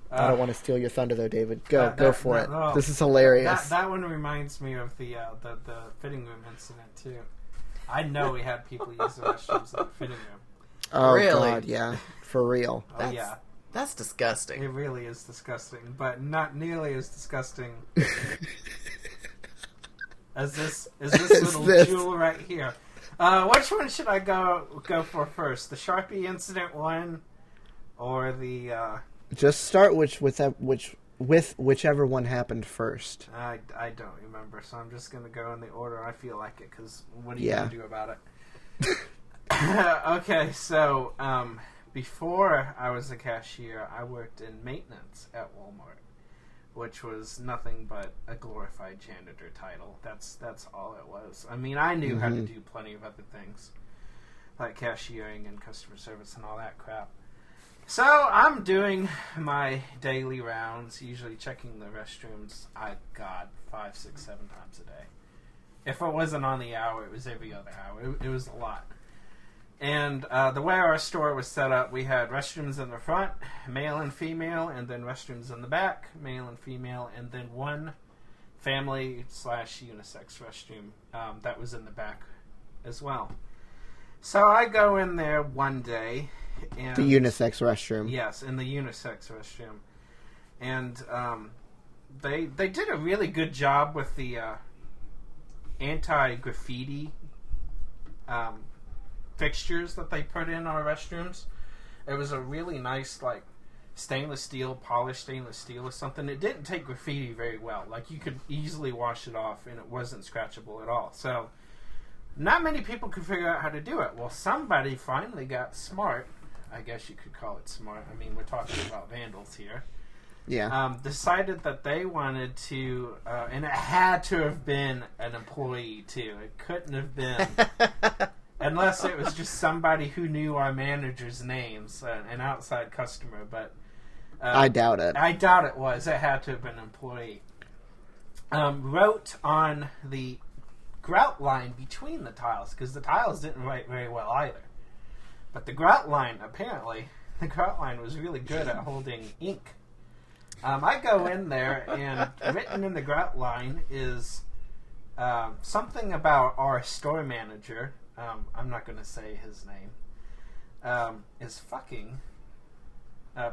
I don't want to steal your thunder, though, David. Go for it. No. This is hilarious. That one reminds me of the fitting room incident too. I know we had people use the restrooms in the fitting room. Oh, Really? God, yeah. For real. Oh yeah, That's disgusting. it really is disgusting, but not nearly as disgusting as this little jewel right here. Which one should I go for first? The Sharpie incident one, or the? Just start with whichever one happened first. I don't remember, so I'm just gonna go in the order I feel like it. Because what are you gonna do about it? Okay, so before I was a cashier, I worked in maintenance at Walmart, which was nothing but a glorified janitor title. That's all it was. I mean, I knew how to do plenty of other things, like cashiering and customer service and all that crap. So I'm doing my daily rounds, usually checking the restrooms. 5, 6, 7 times a day. If it wasn't on the hour, it was every other hour. It was a lot. And the way our store was set up, we had restrooms in the front, male and female, and then restrooms in the back, male and female, and then one family/unisex restroom that was in the back as well. So I go in there one day. And, the unisex restroom. Yes, in the unisex restroom. And they did a really good job with the anti-graffiti fixtures that they put in our restrooms. It was a really nice, like, polished stainless steel or something. It didn't take graffiti very well. Like, you could easily wash it off, and it wasn't scratchable at all. So, not many people could figure out how to do it. Well, somebody finally got smart. I guess you could call it smart. I mean, we're talking about vandals here. Yeah. Decided that they wanted to, and it had to have been an employee, too. It couldn't have been... Unless it was just somebody who knew our manager's names, an outside customer, but... I doubt it. I doubt it was. It had to have been an employee. Wrote on the grout line between the tiles, because the tiles didn't write very well either. But the grout line, apparently, was really good at holding ink. I go in there, and written in the grout line is something about our store manager... I'm not going to say his name, is fucking,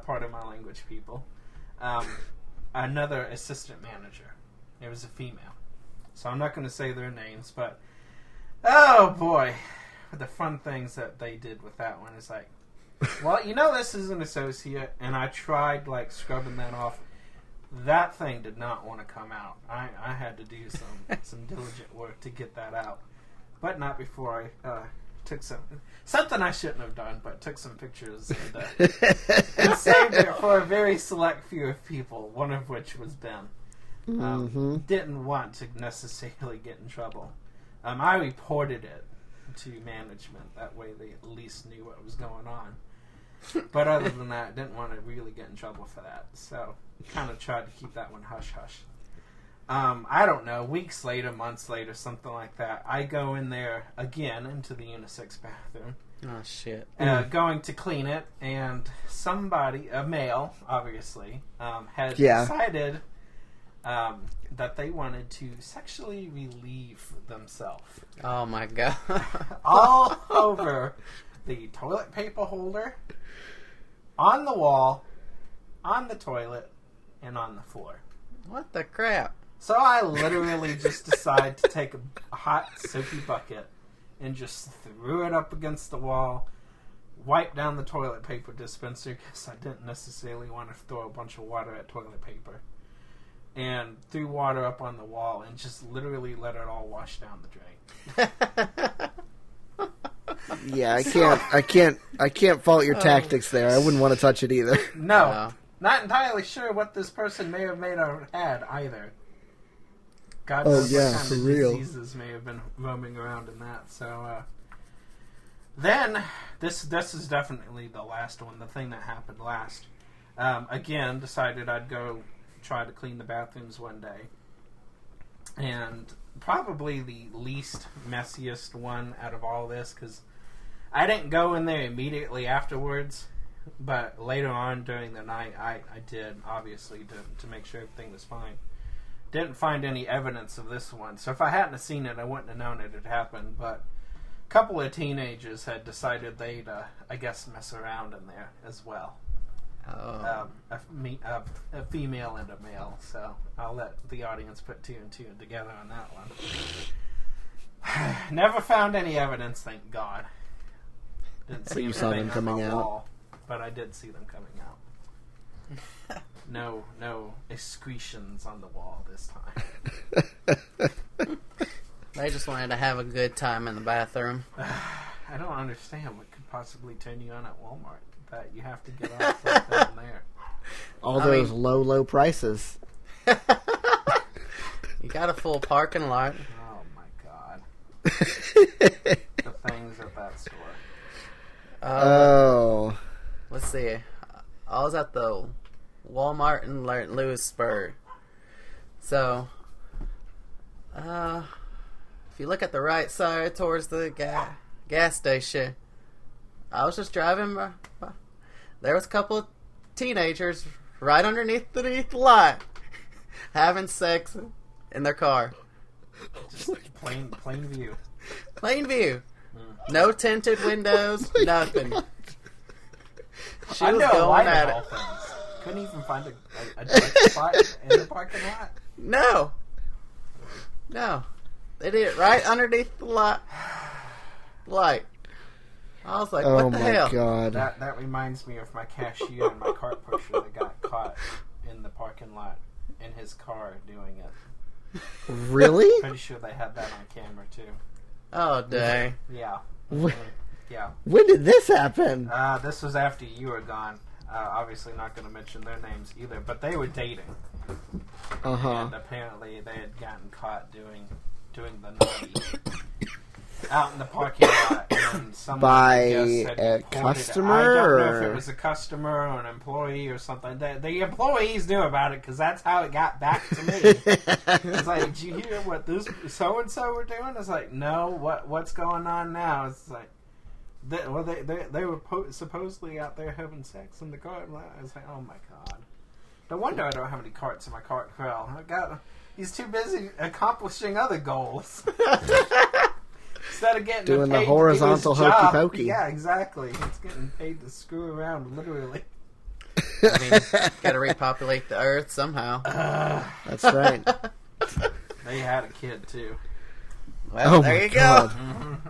pardon my language, people, another assistant manager. It was a female. So I'm not going to say their names, but, oh boy, the fun things that they did with that one is like, Well, you know this is an associate, and I tried, like, scrubbing that off. That thing did not want to come out. I had to do some diligent work to get that out. But not before I took something I shouldn't have done, but took some pictures and saved it for a very select few of people, one of which was Ben. Didn't want to necessarily get in trouble. I reported it to management. That way they at least knew what was going on. But other than that, didn't want to really get in trouble for that. So kind of tried to keep that one hush-hush. I don't know, weeks later, months later, something like that, I go in there again into the unisex bathroom. Oh, shit. Going to clean it, and somebody, a male, obviously, had decided that they wanted to sexually relieve themselves. Oh, my God. All over the toilet paper holder, on the wall, on the toilet, and on the floor. What the crap? So I literally just decided to take a hot, soapy bucket and just threw it up against the wall, wiped down the toilet paper dispenser because I didn't necessarily want to throw a bunch of water at toilet paper, and threw water up on the wall and just literally let it all wash down the drain. Yeah, I can't fault your tactics there. I wouldn't want to touch it either. No. Not entirely sure what this person may have had either. God knows what kind of diseases may have been roaming around in that. So, then, this is definitely the last one, the thing that happened last. Again, decided I'd go try to clean the bathrooms one day. And probably the least messiest one out of all this, because I didn't go in there immediately afterwards. But later on during the night, I did, obviously, to make sure everything was fine. Didn't find any evidence of this one. So if I hadn't seen it, I wouldn't have known it had happened. But a couple of teenagers had decided they'd, I guess, mess around in there as well. Oh. A female and a male. So I'll let the audience put two and two together on that one. Never found any evidence, thank God. Didn't see you saw them coming out. Wall. But I did see them coming out. No excretions on the wall this time. They just wanted to have a good time in the bathroom. I don't understand what could possibly turn you on at Walmart. That you have to get off right then and there. All those low prices. You got a full parking lot. Oh my God. The things at that store. Oh. Let's see. I was at the Walmart in Lewisburg. So, if you look at the right side towards the gas station, I was just driving by. There was a couple of teenagers right underneath the lot having sex in their car. Just plain view. Plain view. No tinted windows, nothing. She was going at it. Couldn't even find a dark spot in the parking lot. No. They did it right underneath the light. I was like, what the hell? Oh, my God. That reminds me of my cashier and my cart pusher that got caught in the parking lot in his car doing it. Really? Pretty sure they had that on camera, too. Oh, dang. Yeah. Yeah. When did this happen? This was after you were gone. Obviously not going to mention their names either, but they were dating. And apparently they had gotten caught doing the naughty out in the parking lot. And someone by had a customer? I don't know if it was a customer or an employee or something. The employees knew about it because that's how it got back to me. It's like, did you hear what this so-and-so were doing? It's like, no, what's going on now? It's like, they were supposedly out there having sex in the car. I was like, oh my God. No wonder I don't have any carts in my cart corral. He's too busy accomplishing other goals. Instead of getting doing paid the horizontal hokey pokey. Yeah, exactly. He's getting paid to screw around, literally. I mean, gotta repopulate the earth somehow. That's right. They had a kid, too. Well, there you go.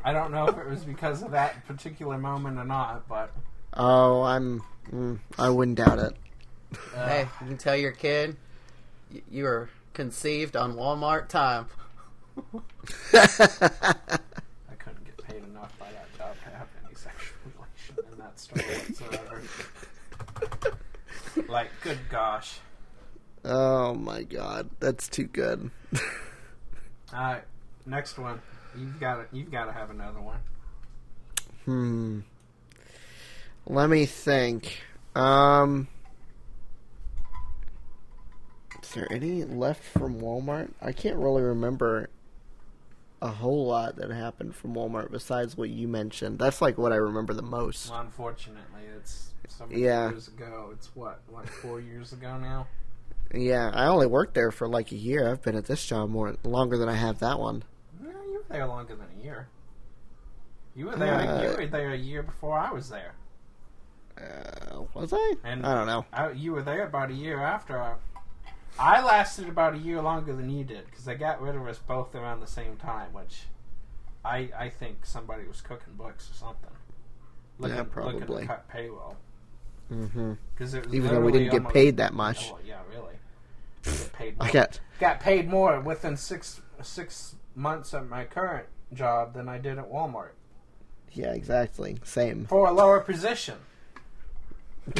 I don't know if it was because of that particular moment or not, but Oh, I wouldn't doubt it. Hey, you can tell your kid you were conceived on Walmart time. I couldn't get paid enough by that job to have any sexual relation in that story whatsoever. Like, good gosh. Oh my god, that's too good. Alright, next one. You've got to have another one. Let me think. Is there any left from Walmart? I can't really remember a whole lot that happened from Walmart besides what you mentioned. That's like what I remember the most. Well, unfortunately, it's so many Yeah. years ago. It's what, like 4 years ago now? Yeah, I only worked there for like a year. I've been at this job longer than I have that one. No, you were there longer than a year. You were there a year before I was there. Was I? And I don't know. You were there about a year after I lasted about a year longer than you did, because they got rid of us both around the same time, which I think somebody was cooking books or something. Probably. Looking to cut payroll. Mm-hmm. Because it was Even though we didn't get paid that much. Oh, yeah, really. Get paid more. I got paid more within six months at my current job than I did at Walmart. Yeah, exactly. Same. For a lower position.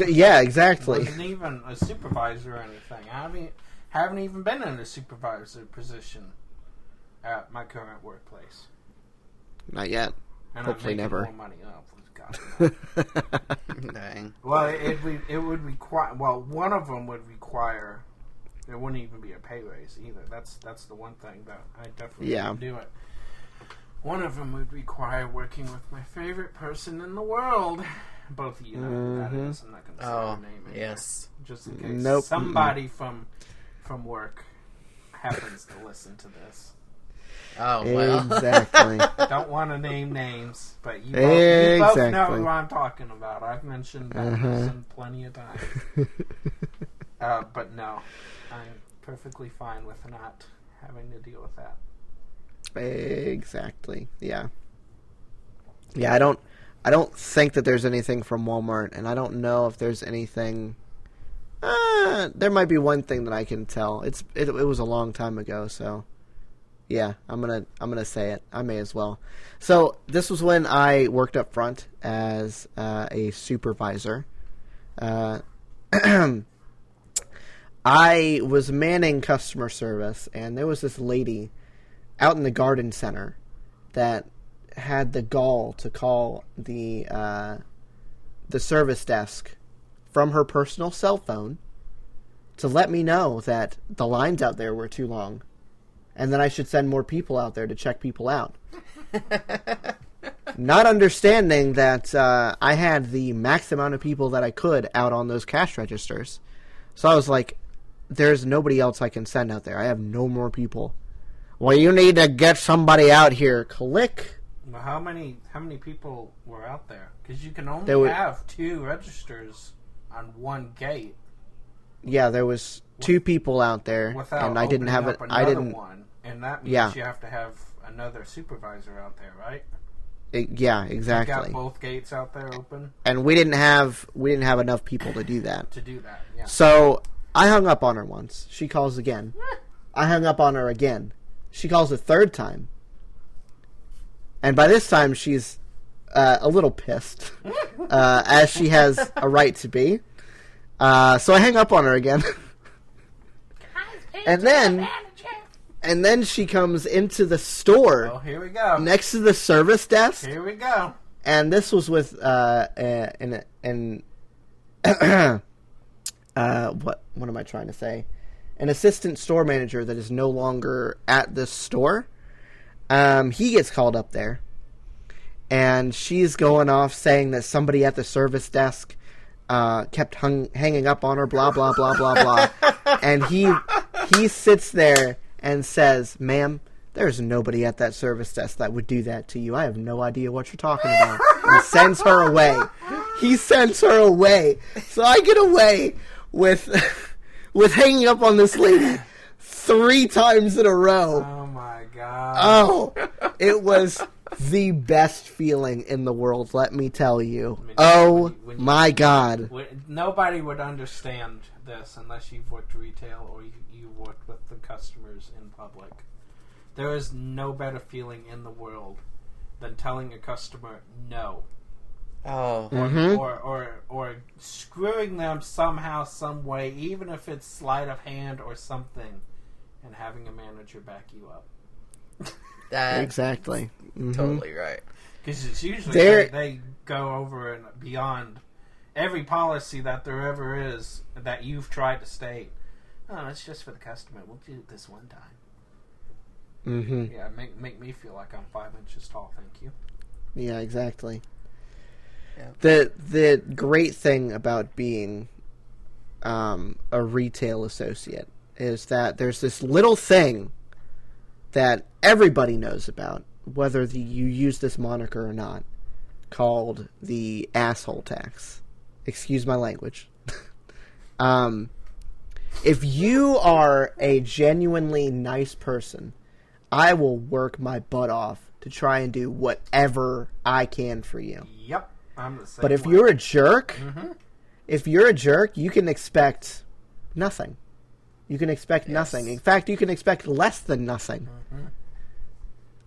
Yeah, exactly. Wasn't even a supervisor or anything. I haven't even been in a supervisor position at my current workplace. Not yet. And Hopefully I'm making never. more money. Oh, God. Dang. Well, it would require. Well, one of them would require. It wouldn't even be a pay raise either. That's the one thing that I definitely wouldn't do it. One of them would require working with my favorite person in the world. Both of you know who that is. I'm not going to say her name anymore. Yes. Just in case somebody from work happens to listen to this. Oh, well. Exactly. Don't want to name names, but you both know who I'm talking about. I've mentioned that person plenty of times. But no, I'm perfectly fine with not having to deal with that. Exactly. Yeah. Yeah, I don't think that there's anything from Walmart, and I don't know if there's anything. There might be one thing that I can tell. It was a long time ago, so yeah, I'm gonna say it. I may as well. So this was when I worked up front as a supervisor. I was manning customer service, and there was this lady out in the garden center that had the gall to call the service desk from her personal cell phone to let me know that the lines out there were too long and that I should send more people out there to check people out. Not understanding that I had the max amount of people that I could out on those cash registers. So I was like, there's nobody else I can send out there. I have no more people. Well, you need to get somebody out here. Click. Well, how many people were out there? Because you can only have 2 registers on one gate. Yeah, there was 2 people out there, and I didn't have it. I didn't. One, and that means you have to have another supervisor out there, right? Yeah, exactly. You got both gates out there open, and we didn't have enough people to do that. Yeah. So I hung up on her once. She calls again. I hung up on her again. She calls a third time. And by this time, she's a little pissed, as she has a right to be. So I hang up on her again. and then she comes into the store. Oh, here we go. Next to the service desk. Here we go. And this was with what am I trying to say? An assistant store manager that is no longer at this store. He gets called up there, and she's going off saying that somebody at the service desk kept hanging up on her, blah, blah, blah, blah, blah. And he sits there and says, "Ma'am, there's nobody at that service desk that would do that to you. I have no idea what you're talking about." And sends her away. He sends her away. So I get away with hanging up on this lady 3 times in a row. Oh my god. Oh, it was the best feeling in the world, let me tell you. I mean, Oh when my God. Nobody would understand this unless you've worked retail or you worked with the customers in public. There is no better feeling in the world than telling a customer no. Oh. Mhm. Or screwing them somehow, some way, even if it's sleight of hand or something, and having a manager back you up. That Exactly. Mhm. totally right. Because it's usually There- they go over and beyond every policy that there ever is that you've tried to state. Oh, it's just for the customer. We'll do it this one time. Mhm. Yeah, make me feel like I'm 5 inches tall. Thank you. Yeah, exactly. Yeah. The great thing about being a retail associate is that there's this little thing that everybody knows about, whether you use this moniker or not, called the asshole tax. Excuse my language. If you are a genuinely nice person, I will work my butt off to try and do whatever I can for you. Yep, I'm the same. But if way. you're a jerk, Mhm. you can expect nothing. You can expect nothing. In fact, you can expect less than nothing. Mhm.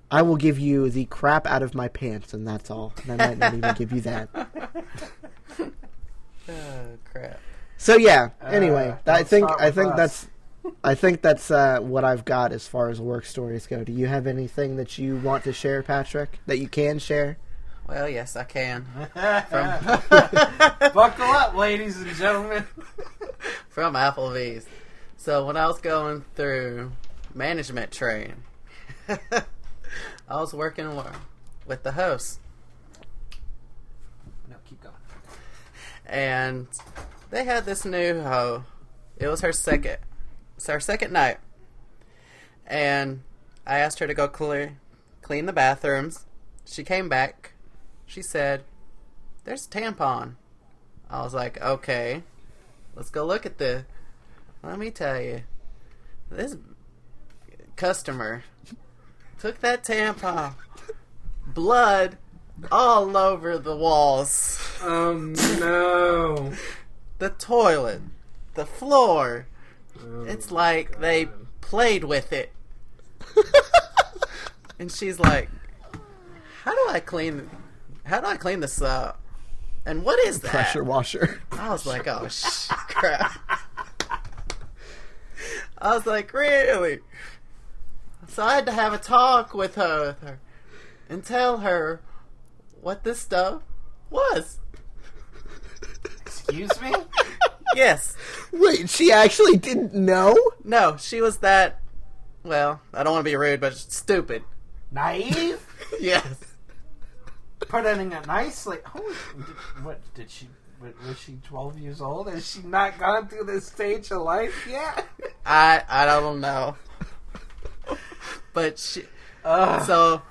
I will give you the crap out of my pants, and that's all. And I might not even give you that. Oh, crap. So yeah. Anyway, I don't think start I with think us. that's what I've got as far as work stories go. Do you have anything that you want to share, Patrick? That you can share? Well, yes, I can. Buckle up, ladies and gentlemen. From Applebee's. So when I was going through management training, I was working with the host, No, keep going. and they had this new hoe. It was her second. It's our second night, and I asked her to go clean the bathrooms. She came back. She said, "There's a tampon." I was like, "Okay, let's go look at this." Let me tell you, this customer took that tampon, blood all over the walls, Oh no! the toilet, the floor. Oh, It's like they God. played with it. And she's like, how do I clean this up? And what is that? Pressure washer. I was like, oh, crap. I was like, really? So I had to have a talk with her and tell her what this stuff was. Excuse me? Yes. Wait, she actually didn't know? No, she was that, well, I don't want to be rude, but stupid. Naive? Yes. Putting it nicely. Was she 12 years old? Has she not gone through this stage of life yet? I don't know. But so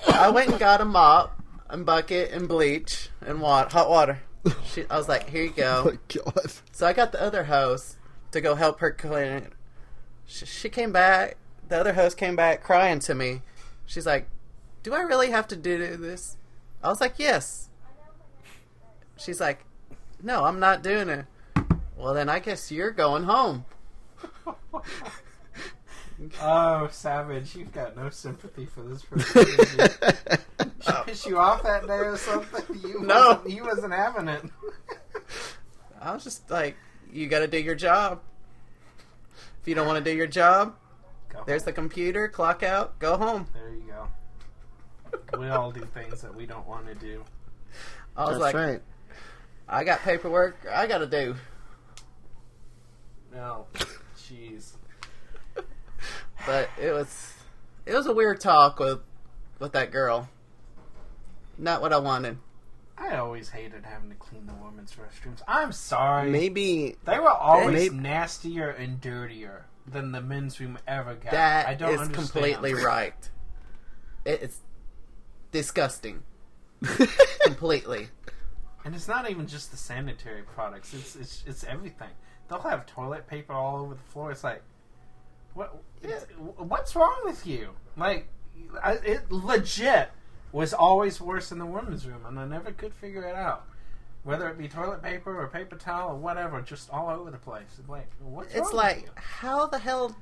I went and got a mop and bucket and bleach and hot water. I was like, here you Oh go. my God. So I got the other host to go help her clean it. She came back. The other host came back crying to me. She's like, do I really have to do this? I was like, yes. She's like, no, I'm not doing it. Well, then I guess you're going home. Oh, Savage, you've got no sympathy for this person. Did she piss you off that day or something? No. He wasn't having it. I was just like, you got to do your job. If you don't want to do your job, Go there's the computer, clock out, go home. There you go. We all do things that we don't want to do. I was That's like, right. I got paperwork I got to do. No. Jeez. But it was a weird talk with that girl. Not what I wanted. I always hated having to clean the women's restrooms. I'm sorry. Maybe They were always Maybe- nastier and dirtier than the men's room ever got. That I don't is understand. completely right. It's disgusting. Completely. And it's not even just the sanitary products. It's everything. They'll have toilet paper all over the floor. It's like, what's wrong with you? Like, it legit was always worse in the women's room, and I never could figure it out. Whether it be toilet paper or paper towel or whatever, just all over the place. Like, what's wrong It's like, with you? how the hell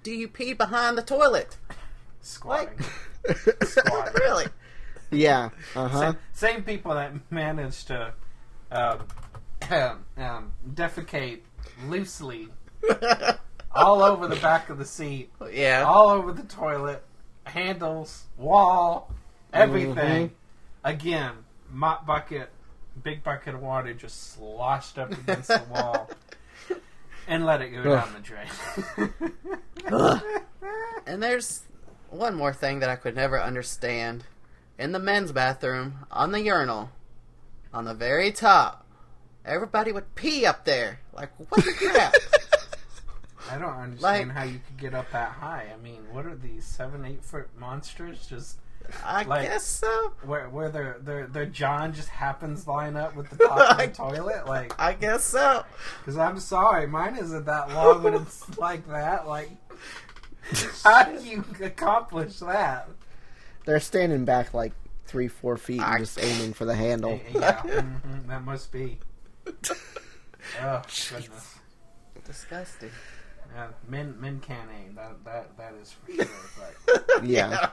do you pee behind the toilet? Squatting. Like, Squatting. really? Yeah. Uh-huh. Same people that manage to defecate loosely all over the back of the seat, Yeah. all over the toilet, handles, wall, everything. Again, mop bucket, big bucket of water just sloshed up against the wall and let it go down the drain. And there's one more thing that I could never understand. In the men's bathroom, on the urinal, on the very top, everybody would pee up there. Like, what the crap? I don't understand Like- how you could get up that high. I mean, what are these 7-8 foot monsters? Just I Like- guess so. where their John just happens to line up with the top of the toilet? Like, I guess so. because I'm sorry, mine isn't that long when it's like that. Like, how do you accomplish that? They're standing back like 3-4 feet and just aiming for the handle. Yeah, that must be. Oh goodness. Disgusting. Yeah, men can't aim. That is for sure. But Yeah.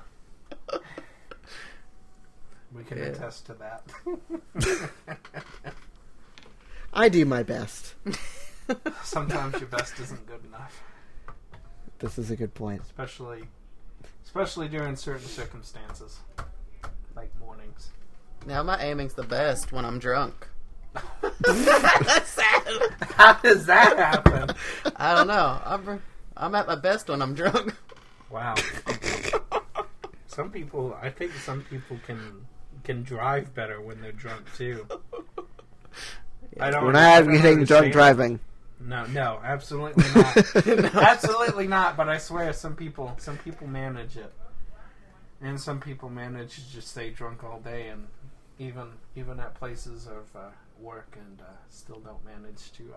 we can Yeah. attest to that. I do my best. Sometimes your best isn't good enough, This is a good point. especially during certain circumstances, like mornings. Now my aiming's the best when I'm drunk. That's sad. How does that happen? I don't know. I'm at my best when I'm drunk. Wow. I think some people can drive better when they're drunk too. I don't. We're not I don't advocating drunk understand. driving. No, absolutely not. Absolutely not. But I swear, some people manage it, and some people manage to just stay drunk all day, and even at places of work, and still don't manage to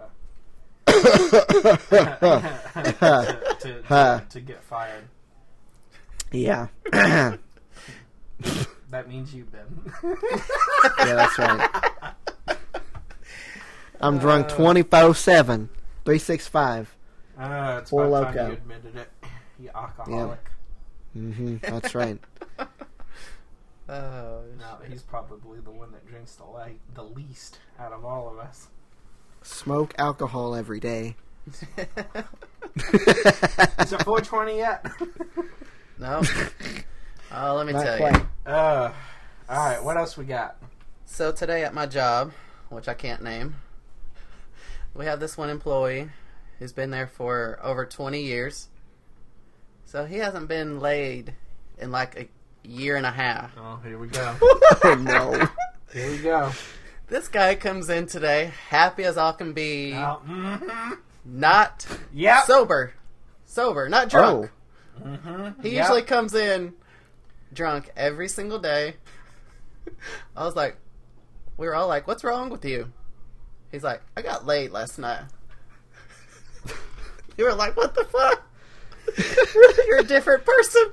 get fired. Yeah. That means you've been. Yeah, that's right. I'm drunk 24/7, 365. It's Four about time Loko. you admitted it. You alcoholic. That's right. Oh, No, he's probably the one that drinks the least out of all of us. Smoke alcohol every day. Is it 420 yet? no. Oh, let me Not tell quite. you. All right, what else we got? So today at my job, which I can't name, we have this one employee who's been there for over 20 years. So he hasn't been laid in like a year and a half. Oh, here we go. Oh, no. Here we go. This guy comes in today, happy as all can be, Oh, not Yep. sober, not drunk. Oh. He usually comes in drunk every single day. I was like, we were all like, what's wrong with you? He's like, I got laid last night. You were like, what the fuck? You're a different person.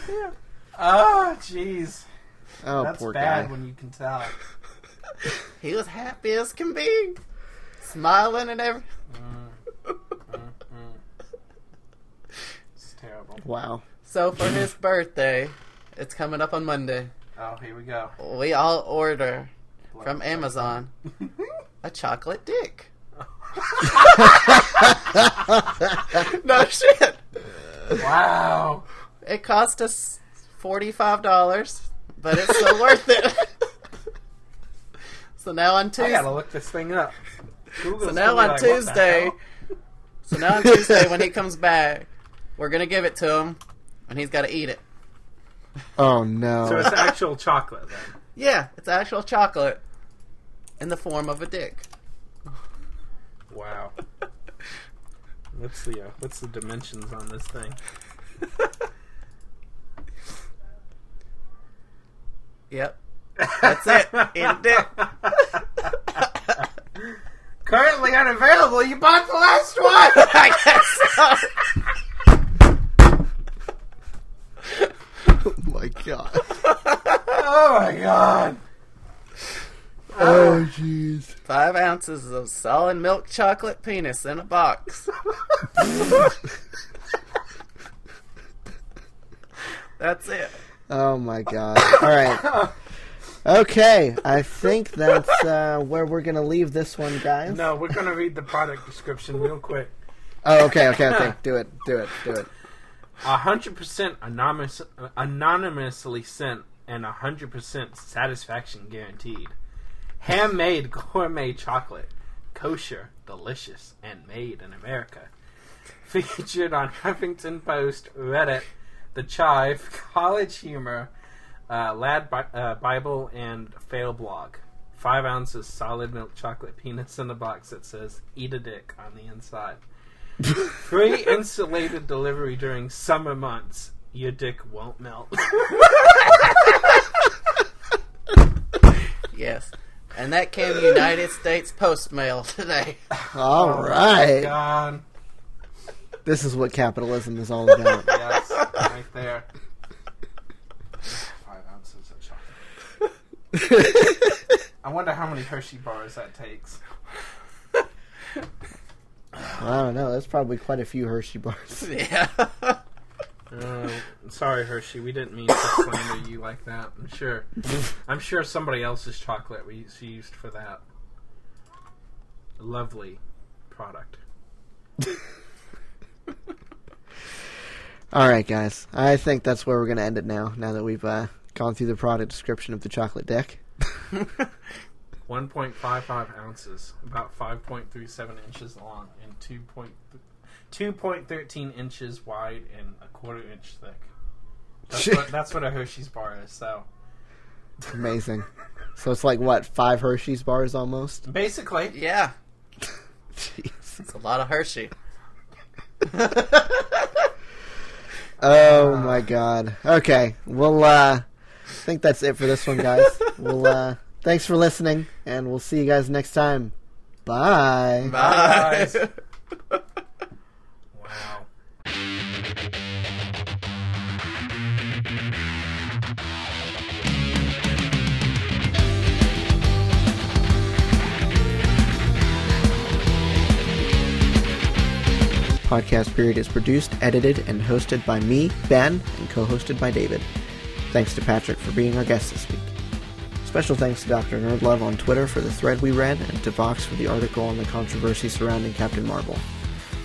Yeah. Oh, jeez. Oh, That's poor bad guy. when you can tell. He was happy as can be. Smiling and everything. It's terrible. Wow. So for his birthday, it's coming up on Monday, Oh, here we go. we all order from Blood. Amazon a chocolate dick. No shit. Wow. It cost us $45, but it's so worth it. So now on I Tuesday, gotta look this thing up. Google's so now gonna be on like, what the Tuesday, hell? when he comes back, we're gonna give it to him, and he's got to eat it. Oh, no. So it's actual chocolate then. Yeah, it's actual chocolate in the form of a dick. Wow. What's the dimensions on this thing? Yep. That's it. Eat a dick. Currently unavailable. You bought the last one. I guess so. God. Oh my god. Oh, jeez. 5 ounces of solid milk chocolate penis in a box. That's it. Oh, my God. All right. Okay, I think that's where we're going to leave this one, guys. No, we're going to read the product description real quick. Oh, okay. Do it. 100% anonymously sent and 100% satisfaction guaranteed. Handmade gourmet chocolate. Kosher, delicious, and made in America. Featured on Huffington Post, Reddit, The Chive, College Humor, Lad Bible, and Fail Blog. 5 ounces solid milk chocolate peanuts in a box that says "Eat a dick" on the inside. Free insulated delivery during summer months. Your dick won't melt. Yes. And that came United States Post Mail today. All right. God. This is what capitalism is all about. Yes, right there. 5 ounces of chocolate. I wonder how many Hershey bars that takes. I don't know. That's probably quite a few Hershey bars. Yeah. Sorry, Hershey. We didn't mean to slander you like that. I'm sure somebody else's chocolate was used for that. Lovely product. All right, guys. I think that's where we're going to end it now that we've gone through the product description of the chocolate dick. 1.55 ounces, about 5.37 inches long, and 2.13 inches wide and a quarter inch thick. That's what a Hershey's bar is, so. Amazing. So it's like, what, 5 Hershey's bars almost? Basically. Yeah. Jeez. It's a lot of Hershey. Oh, my God. Okay. Well, I think that's it for this one, guys. Thanks for listening, and we'll see you guys next time. Bye. Bye. Wow. Podcast Period is produced, edited, and hosted by me, Ben, and co-hosted by David. Thanks to Patrick for being our guest this week. Special thanks to Dr. Nerdlove on Twitter for the thread we read, and to Vox for the article on the controversy surrounding Captain Marvel.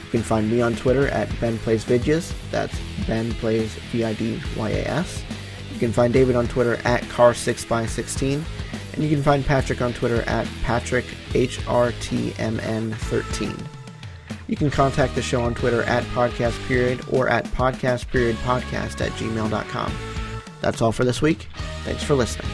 You can find me on Twitter at BenPlaysVidyass, that's Ben Plays VIDYAS. You can find David on Twitter at Car6x16, and you can find Patrick on Twitter at PatrickHRTMN13. You can contact the show on Twitter at Podcast Period or at podcastperiodpodcast@gmail.com. That's all for this week. Thanks for listening.